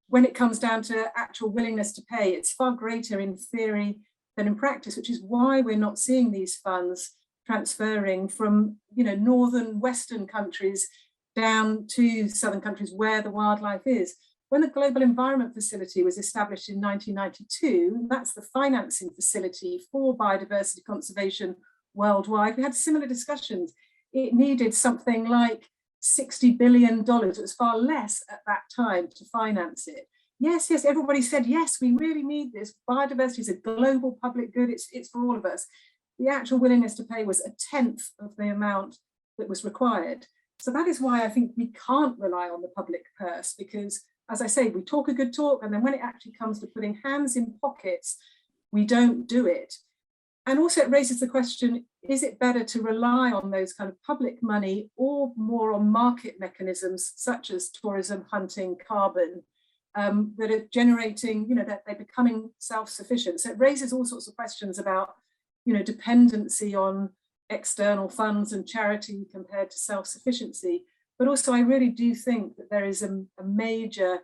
when it comes down to actual willingness to pay, it's far greater in theory than in practice, which is why we're not seeing these funds transferring from, you know, northern Western countries down to southern countries where the wildlife is. When the Global Environment Facility was established in 1992, that's the financing facility for biodiversity conservation worldwide, we had similar discussions. It needed something like $60 billion. It was far less at that time to finance it. Yes, everybody said, yes, we really need this. Biodiversity is a global public good. It's for all of us. The actual willingness to pay was 1/10 of the amount that was required. So that is why I think we can't rely on the public purse, because, as I say, we talk a good talk, and then when it actually comes to putting hands in pockets, we don't do it. And also it raises the question, is it better to rely on those kind of public money or more on market mechanisms such as tourism, hunting, carbon, that are generating, that they're becoming self-sufficient? So it raises all sorts of questions about, dependency on external funds and charity compared to self-sufficiency. But also I really do think that there is a major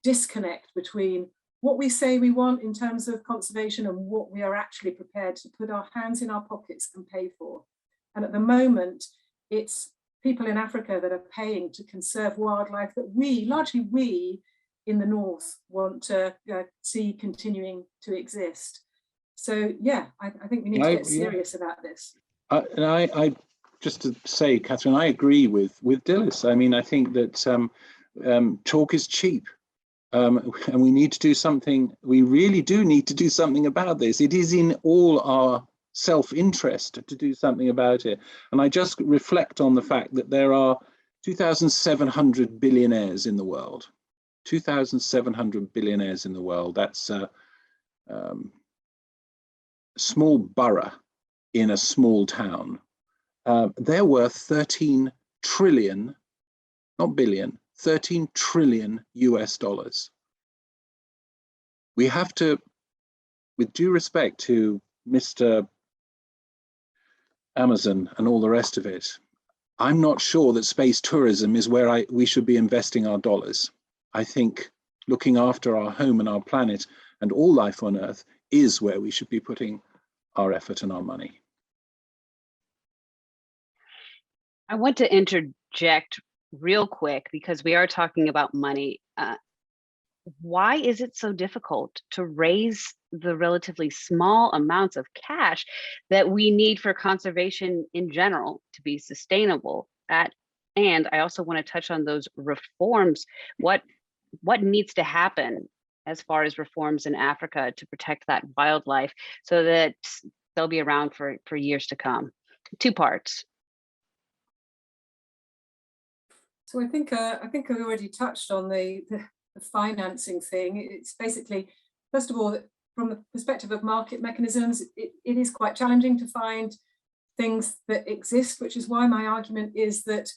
disconnect between what we say we want in terms of conservation and what we are actually prepared to put our hands in our pockets and pay for. And at the moment, it's people in Africa that are paying to conserve wildlife that largely we in the North, want to see continuing to exist. So yeah, I think we need to get serious about this. And I just to say, Catherine, I agree with Dilys. I mean, I think that talk is cheap. And we need to do something. We really do need to do something about this. It is in all our self-interest to do something about it. And I just reflect on the fact that there are 2,700 billionaires in the world. 2,700 billionaires in the world. That's a small borough in a small town. They're worth 13 trillion, not billion, 13 trillion US dollars. We have to, with due respect to Mr. Amazon and all the rest of it, I'm not sure that space tourism is where we should be investing our dollars. I think looking after our home and our planet and all life on Earth is where we should be putting our effort and our money. I want to interject real quick because we are talking about money. Why is it so difficult to raise the relatively small amounts of cash that we need for conservation in general to be sustainable? And I also want to touch on those reforms. What needs to happen as far as reforms in Africa to protect that wildlife so that they'll be around for years to come? 2 parts. So I think I already touched on the financing thing. It's basically, first of all, from the perspective of market mechanisms, it is quite challenging to find things that exist, which is why my argument is that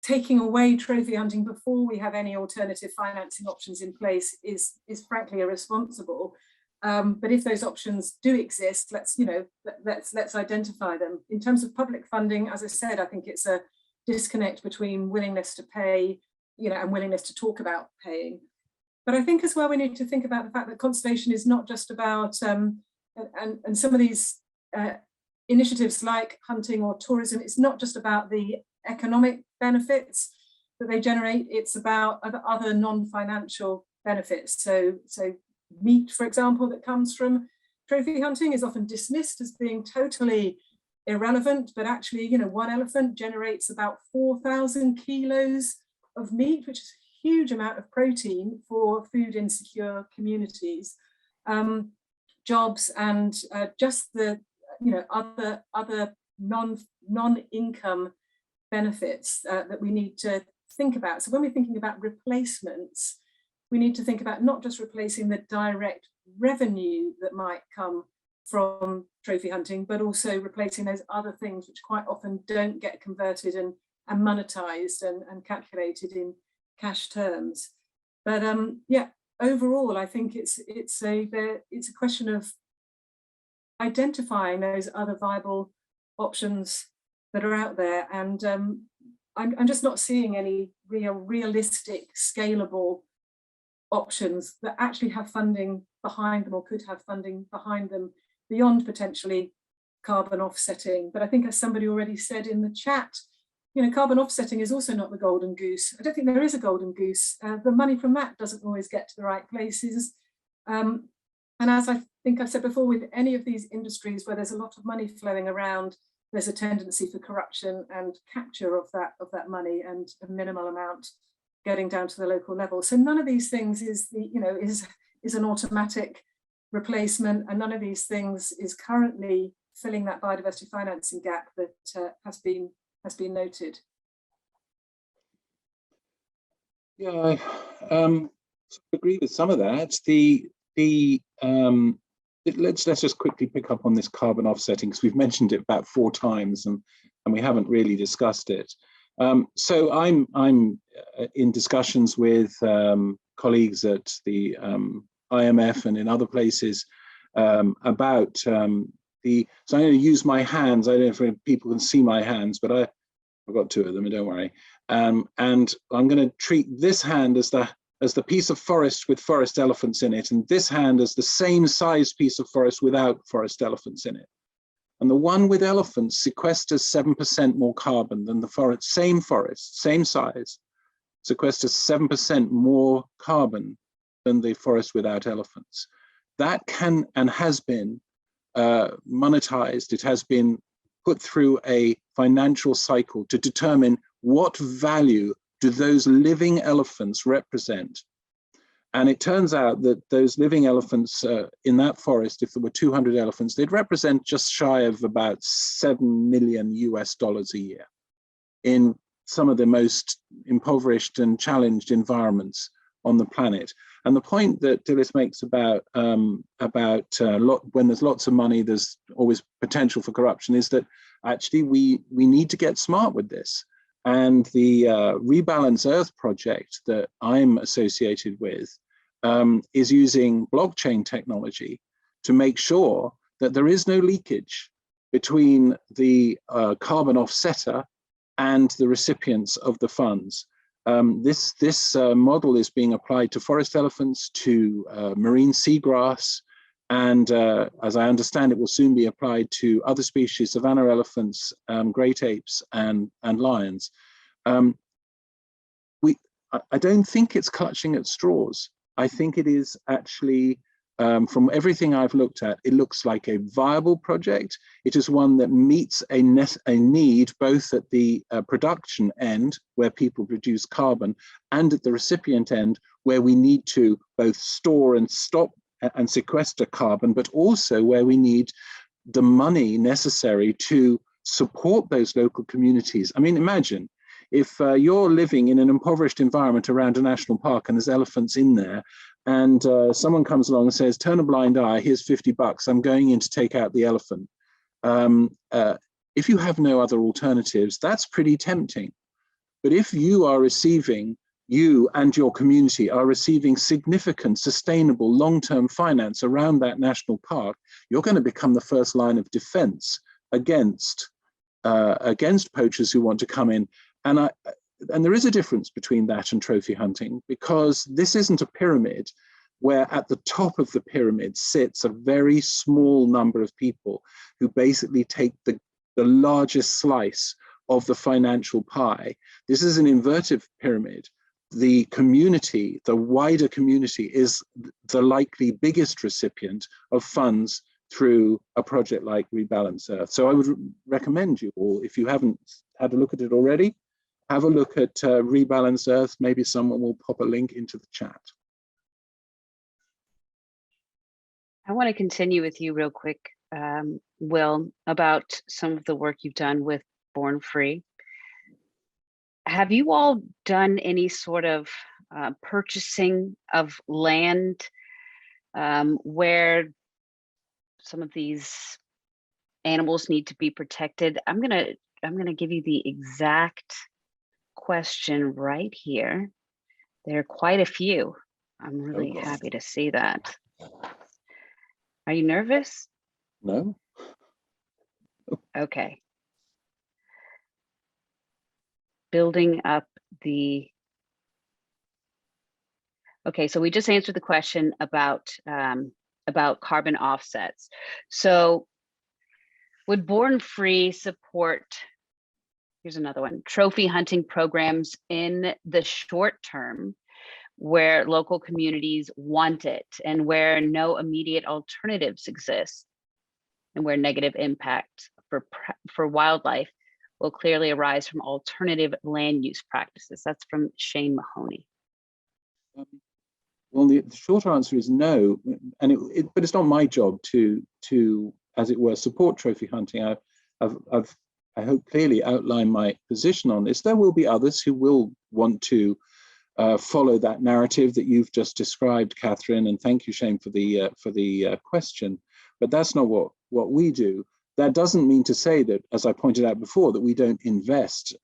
taking away trophy hunting before we have any alternative financing options in place is frankly irresponsible. But if those options do exist, let's identify them. In terms of public funding, as I said, I think it's a disconnect between willingness to pay, and willingness to talk about paying. But I think as well we need to think about the fact that conservation is not just about, and some of these initiatives like hunting or tourism, it's not just about the economic benefits that they generate, it's about other non-financial benefits. So meat, for example, that comes from trophy hunting is often dismissed as being totally irrelevant, but actually, one elephant generates about 4,000 kilos of meat, which is a huge amount of protein for food insecure communities. Jobs and just the other non-income benefits that we need to think about. So when we're thinking about replacements, we need to think about not just replacing the direct revenue that might come from trophy hunting, but also replacing those other things which quite often don't get converted and monetized and calculated in cash terms. But overall, I think it's a question of identifying those other viable options that are out there, and I'm just not seeing any realistic, scalable options that actually have funding behind them or could have funding behind them beyond potentially carbon offsetting. But I think, as somebody already said in the chat, carbon offsetting is also not the golden goose. I don't think there is a golden goose. The money from that doesn't always get to the right places. And as I think I've said before, with any of these industries where there's a lot of money flowing around, there's a tendency for corruption and capture of that money, and a minimal amount getting down to the local level. So none of these things is an automatic replacement, and none of these things is currently filling that biodiversity financing gap that has been noted. Yeah, I agree with some of that. The let's just quickly pick up on this carbon offsetting, because we've mentioned it about 4 times and we haven't really discussed it. So I'm in discussions with colleagues at the IMF and in other places about so I'm going to use my hands. I don't know if people can see my hands, but I've got 2 of them, don't worry. And I'm going to treat this hand as the piece of forest with forest elephants in it, and this hand as the same size piece of forest without forest elephants in it. And the one with elephants sequesters 7% more carbon than the same forest, same size, sequesters 7% more carbon than the forest without elephants. That can and has been monetized. It has been put through a financial cycle to determine what value do those living elephants represent. And it turns out that those living elephants in that forest, if there were 200 elephants, they'd represent just shy of about $7 million a year in some of the most impoverished and challenged environments on the planet. And the point that Dilys makes about when there's lots of money, there's always potential for corruption, is that actually we need to get smart with this. And the Rebalance Earth project that I'm associated with is using blockchain technology to make sure that there is no leakage between the carbon offsetter and the recipients of the funds. This model is being applied to forest elephants, to marine seagrass, and as I understand, it will soon be applied to other species, savanna elephants, great apes, and lions. I don't think it's clutching at straws. I think it is actually, from everything I've looked at, it looks like a viable project. It is one that meets a need both at the production end, where people produce carbon, and at the recipient end, where we need to both store and stop and sequester carbon, but also where we need the money necessary to support those local communities. I mean, imagine if you're living in an impoverished environment around a national park and there's elephants in there, and someone comes along and says, turn a blind eye, here's $50, I'm going in to take out the elephant. If you have no other alternatives, that's pretty tempting. But if you are receiving, you and your community are receiving significant, sustainable, long-term finance around that national park, you're going to become the first line of defense against poachers who want to come in. And there is a difference between that and trophy hunting, because this isn't a pyramid where at the top of the pyramid sits a very small number of people who basically take the largest slice of the financial pie. This is an inverted pyramid. The community, the wider community, is the likely biggest recipient of funds through a project like Rebalance Earth. So I would recommend you all, if you haven't had a look at it already, have a look at Rebalance Earth. Maybe someone will pop a link into the chat. I want to continue with you real quick, Will, about some of the work you've done with Born Free. Have you all done any sort of purchasing of land where some of these animals need to be protected? I'm gonna give you the exact question right here. There are quite a few. I'm really happy to see that. Are you nervous? No. Okay. Building up the, okay, so we just answered the question about carbon offsets. So would Born Free support, here's another one, trophy hunting programs in the short term where local communities want it and where no immediate alternatives exist and where negative impact for wildlife will clearly arise from alternative land use practices? That's from Shane Mahoney. Well, the short answer is no, and but it's not my job to, as it were, support trophy hunting. I hope clearly outlined my position on this. There will be others who will want to follow that narrative that you've just described, Catherine, and thank you, Shane, for the question. but that's not what we do. That doesn't mean to say that, as I pointed out before, that we don't invest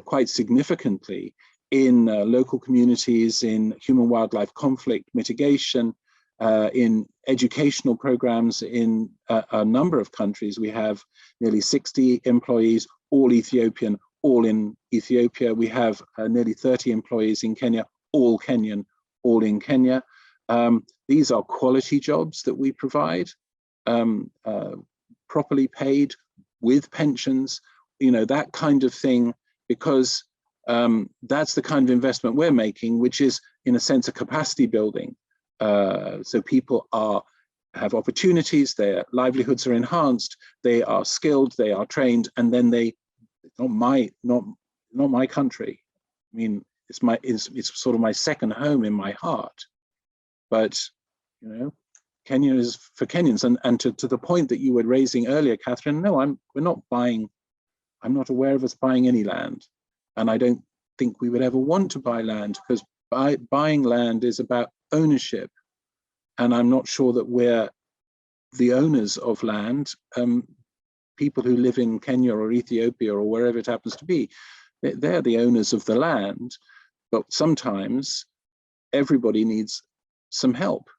quite significantly in local communities, in human-wildlife conflict mitigation, in educational programs in a number of countries. We have nearly 60 employees, all Ethiopian, all in Ethiopia. We have nearly 30 employees in Kenya, all Kenyan, all in Kenya. These are quality jobs that we provide, properly paid, with pensions, that kind of thing, because that's the kind of investment we're making, which is, in a sense, a capacity building. So people have opportunities, their livelihoods are enhanced, they are skilled, they are trained, and then not my country. I mean, it's sort of my second home in my heart. But Kenya is for Kenyans, and to the point that you were raising earlier, Catherine. No, I'm not aware of us buying any land, and I don't think we would ever want to buy land, because buying land is about ownership, and I'm not sure that we're the owners of land. People who live in Kenya or Ethiopia or wherever it happens to be, they're the owners of the land, but sometimes everybody needs some help.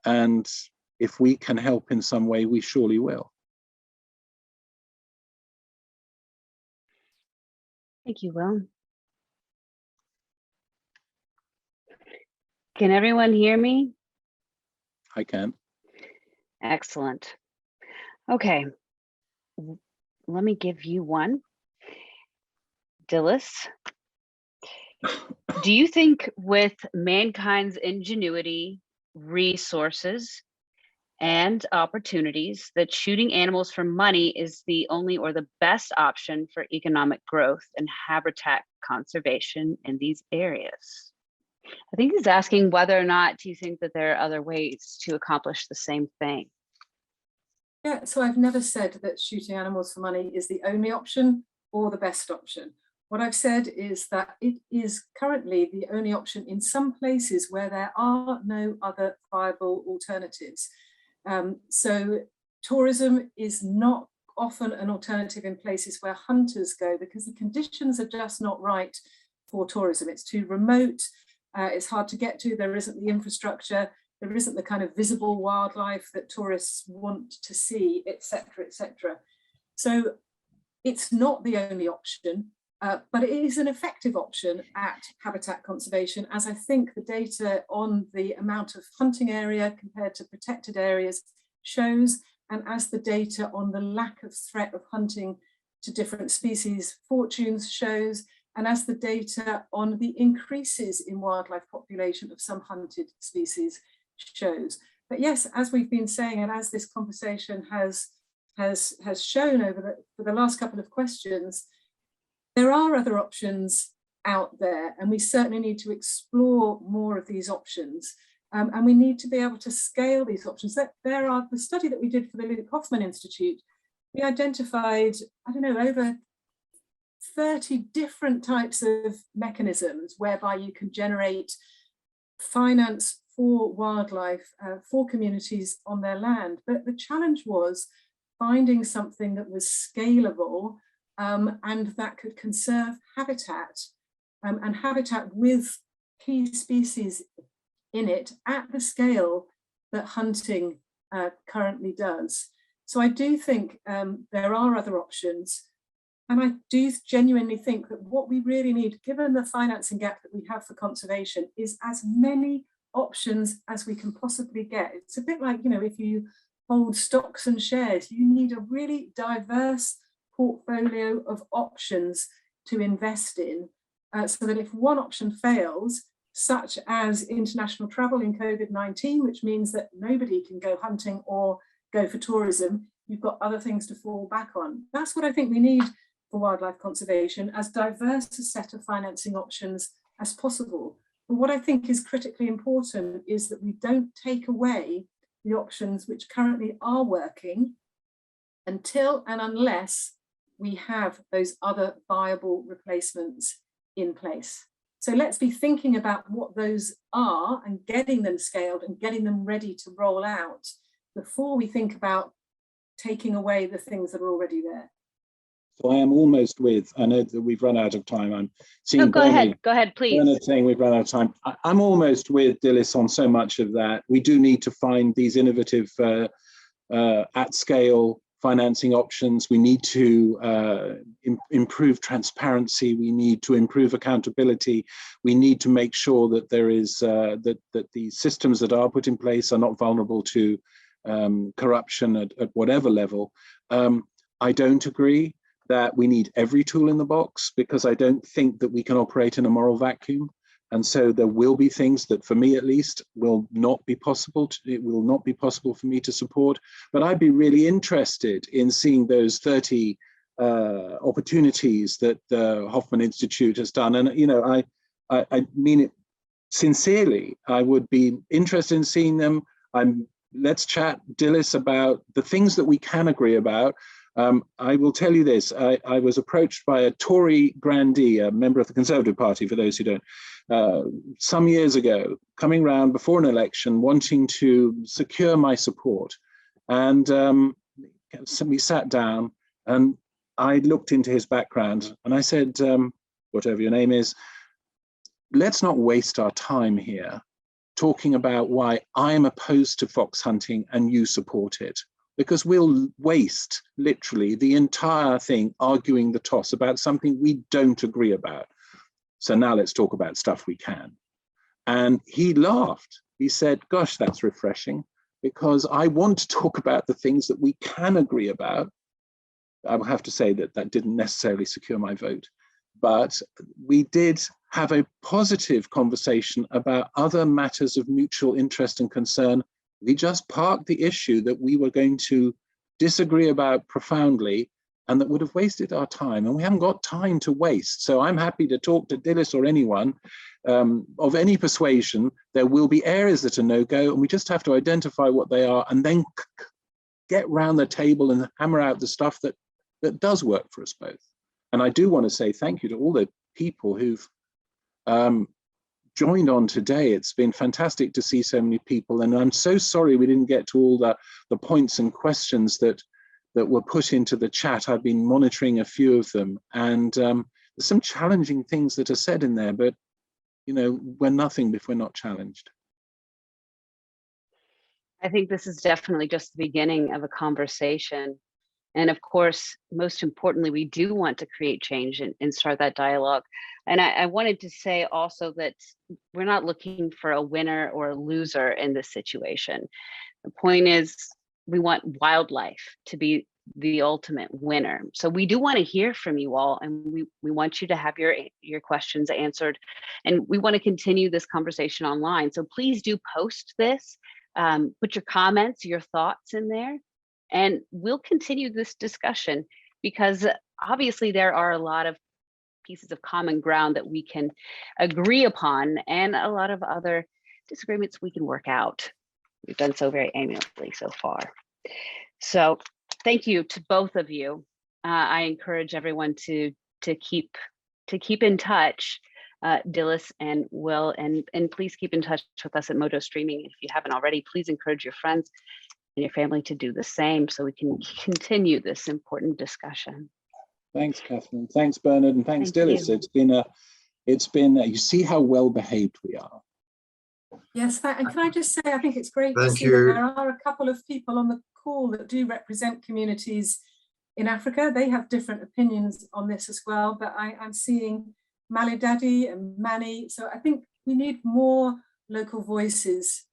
And if we can help in some way, we surely will. Thank you, Will. Can everyone hear me? I can. Excellent. Okay, let me give you one. Dilys, do you think with mankind's ingenuity, resources, and opportunities that shooting animals for money is the only or the best option for economic growth and habitat conservation in these areas? I think he's asking whether or not do you think that there are other ways to accomplish the same thing? Yeah, so I've never said that shooting animals for money is the only option or the best option. What I've said is that it is currently the only option in some places where there are no other viable alternatives. So tourism is not often an alternative in places where hunters go, because the conditions are just not right for tourism. It's too remote, it's hard to get to, there isn't the infrastructure, there isn't the kind of visible wildlife that tourists want to see, etc., etc. So it's not the only option. But it is an effective option at habitat conservation, as I think the data on the amount of hunting area compared to protected areas shows, and as the data on the lack of threat of hunting to different species fortunes shows, and as the data on the increases in wildlife population of some hunted species shows. But yes, as we've been saying, and as this conversation has shown for the last couple of questions, there are other options out there, and we certainly need to explore more of these options. And we need to be able to scale these options. The study that we did for the Luke Hoffman Institute, we identified, over 30 different types of mechanisms whereby you can generate finance for wildlife, for communities on their land. But the challenge was finding something that was scalable, and that could conserve habitat, and habitat with key species in it at the scale that hunting currently does. So I do think there are other options, and I do genuinely think that what we really need, given the financing gap that we have for conservation, is as many options as we can possibly get. It's a bit like, if you hold stocks and shares, you need a really diverse portfolio of options to invest in, so that if one option fails, such as international travel in COVID-19, which means that nobody can go hunting or go for tourism, you've got other things to fall back on. That's what I think we need for wildlife conservation, as diverse a set of financing options as possible. But what I think is critically important is that we don't take away the options which currently are working until and unless we have those other viable replacements in place. So let's be thinking about what those are and getting them scaled and getting them ready to roll out, before we think about taking away the things that are already there. So I am almost with, I know that we've run out of time. I'm seeing Go ahead, please. Bernard saying we've run out of time. I'm almost with Dilys on so much of that. We do need to find these innovative at scale financing options. We need to improve transparency. We need to improve accountability. We need to make sure that there is that the systems that are put in place are not vulnerable to corruption at whatever level. I don't agree that we need every tool in the box, because I don't think that we can operate in a moral vacuum. And so there will be things that, for me at least, will not be possible. It will not be possible for me to support. But I'd be really interested in seeing those 30 opportunities that the Hoffman Institute has done. And you know, I mean it sincerely. I would be interested in seeing them. Let's chat, Dilys, about the things that we can agree about. I will tell you this, I was approached by a Tory grandee, a member of the Conservative Party, for those who don't, some years ago, coming round before an election, wanting to secure my support. And we sat down and I looked into his background and I said, whatever your name is, let's not waste our time here talking about why I'm opposed to fox hunting and you support it. Because we'll waste literally the entire thing arguing the toss about something we don't agree about. So now let's talk about stuff we can. And he laughed. He said, gosh, that's refreshing, because I want to talk about the things that we can agree about. I will have to say that that didn't necessarily secure my vote, but we did have a positive conversation about other matters of mutual interest and concern. We just parked the issue that we were going to disagree about profoundly and that would have wasted our time, and we haven't got time to waste. So I'm happy to talk to Dilys or anyone of any persuasion. There will be areas that are no-go, and we just have to identify what they are and then get round the table and hammer out the stuff that does work for us both. And I do want to say thank you to all the people who've joined on today. It's been fantastic to see so many people, and I'm so sorry we didn't get to all the points and questions that were put into the chat. I've been monitoring a few of them, and there's some challenging things that are said in there, but you know, we're nothing if we're not challenged. I think this is definitely just the beginning of a conversation. And of course, most importantly, we do want to create change and start that dialogue. And I wanted to say also that we're not looking for a winner or a loser in this situation. The point is, we want wildlife to be the ultimate winner. So we do want to hear from you all, and we want you to have your questions answered. And we want to continue this conversation online. So please do post this, put your comments, your thoughts in there. And we'll continue this discussion, because obviously there are a lot of pieces of common ground that we can agree upon, and a lot of other disagreements we can work out. We've done so very amiably so far. So thank you to both of you. I encourage everyone to keep in touch, Dilys and Will, and please keep in touch with us at Mojostreaming. If you haven't already, please encourage your friends and your family to do the same, so we can continue this important discussion. Thanks, Catherine. Thanks, Bernard, and thanks, Dilys. You. It's been. You see how well behaved we are. Yes, and can I just say, I think it's great to see that there are a couple of people on the call that do represent communities in Africa. They have different opinions on this as well, but I'm seeing Mali Daddy and Mani. So I think we need more local voices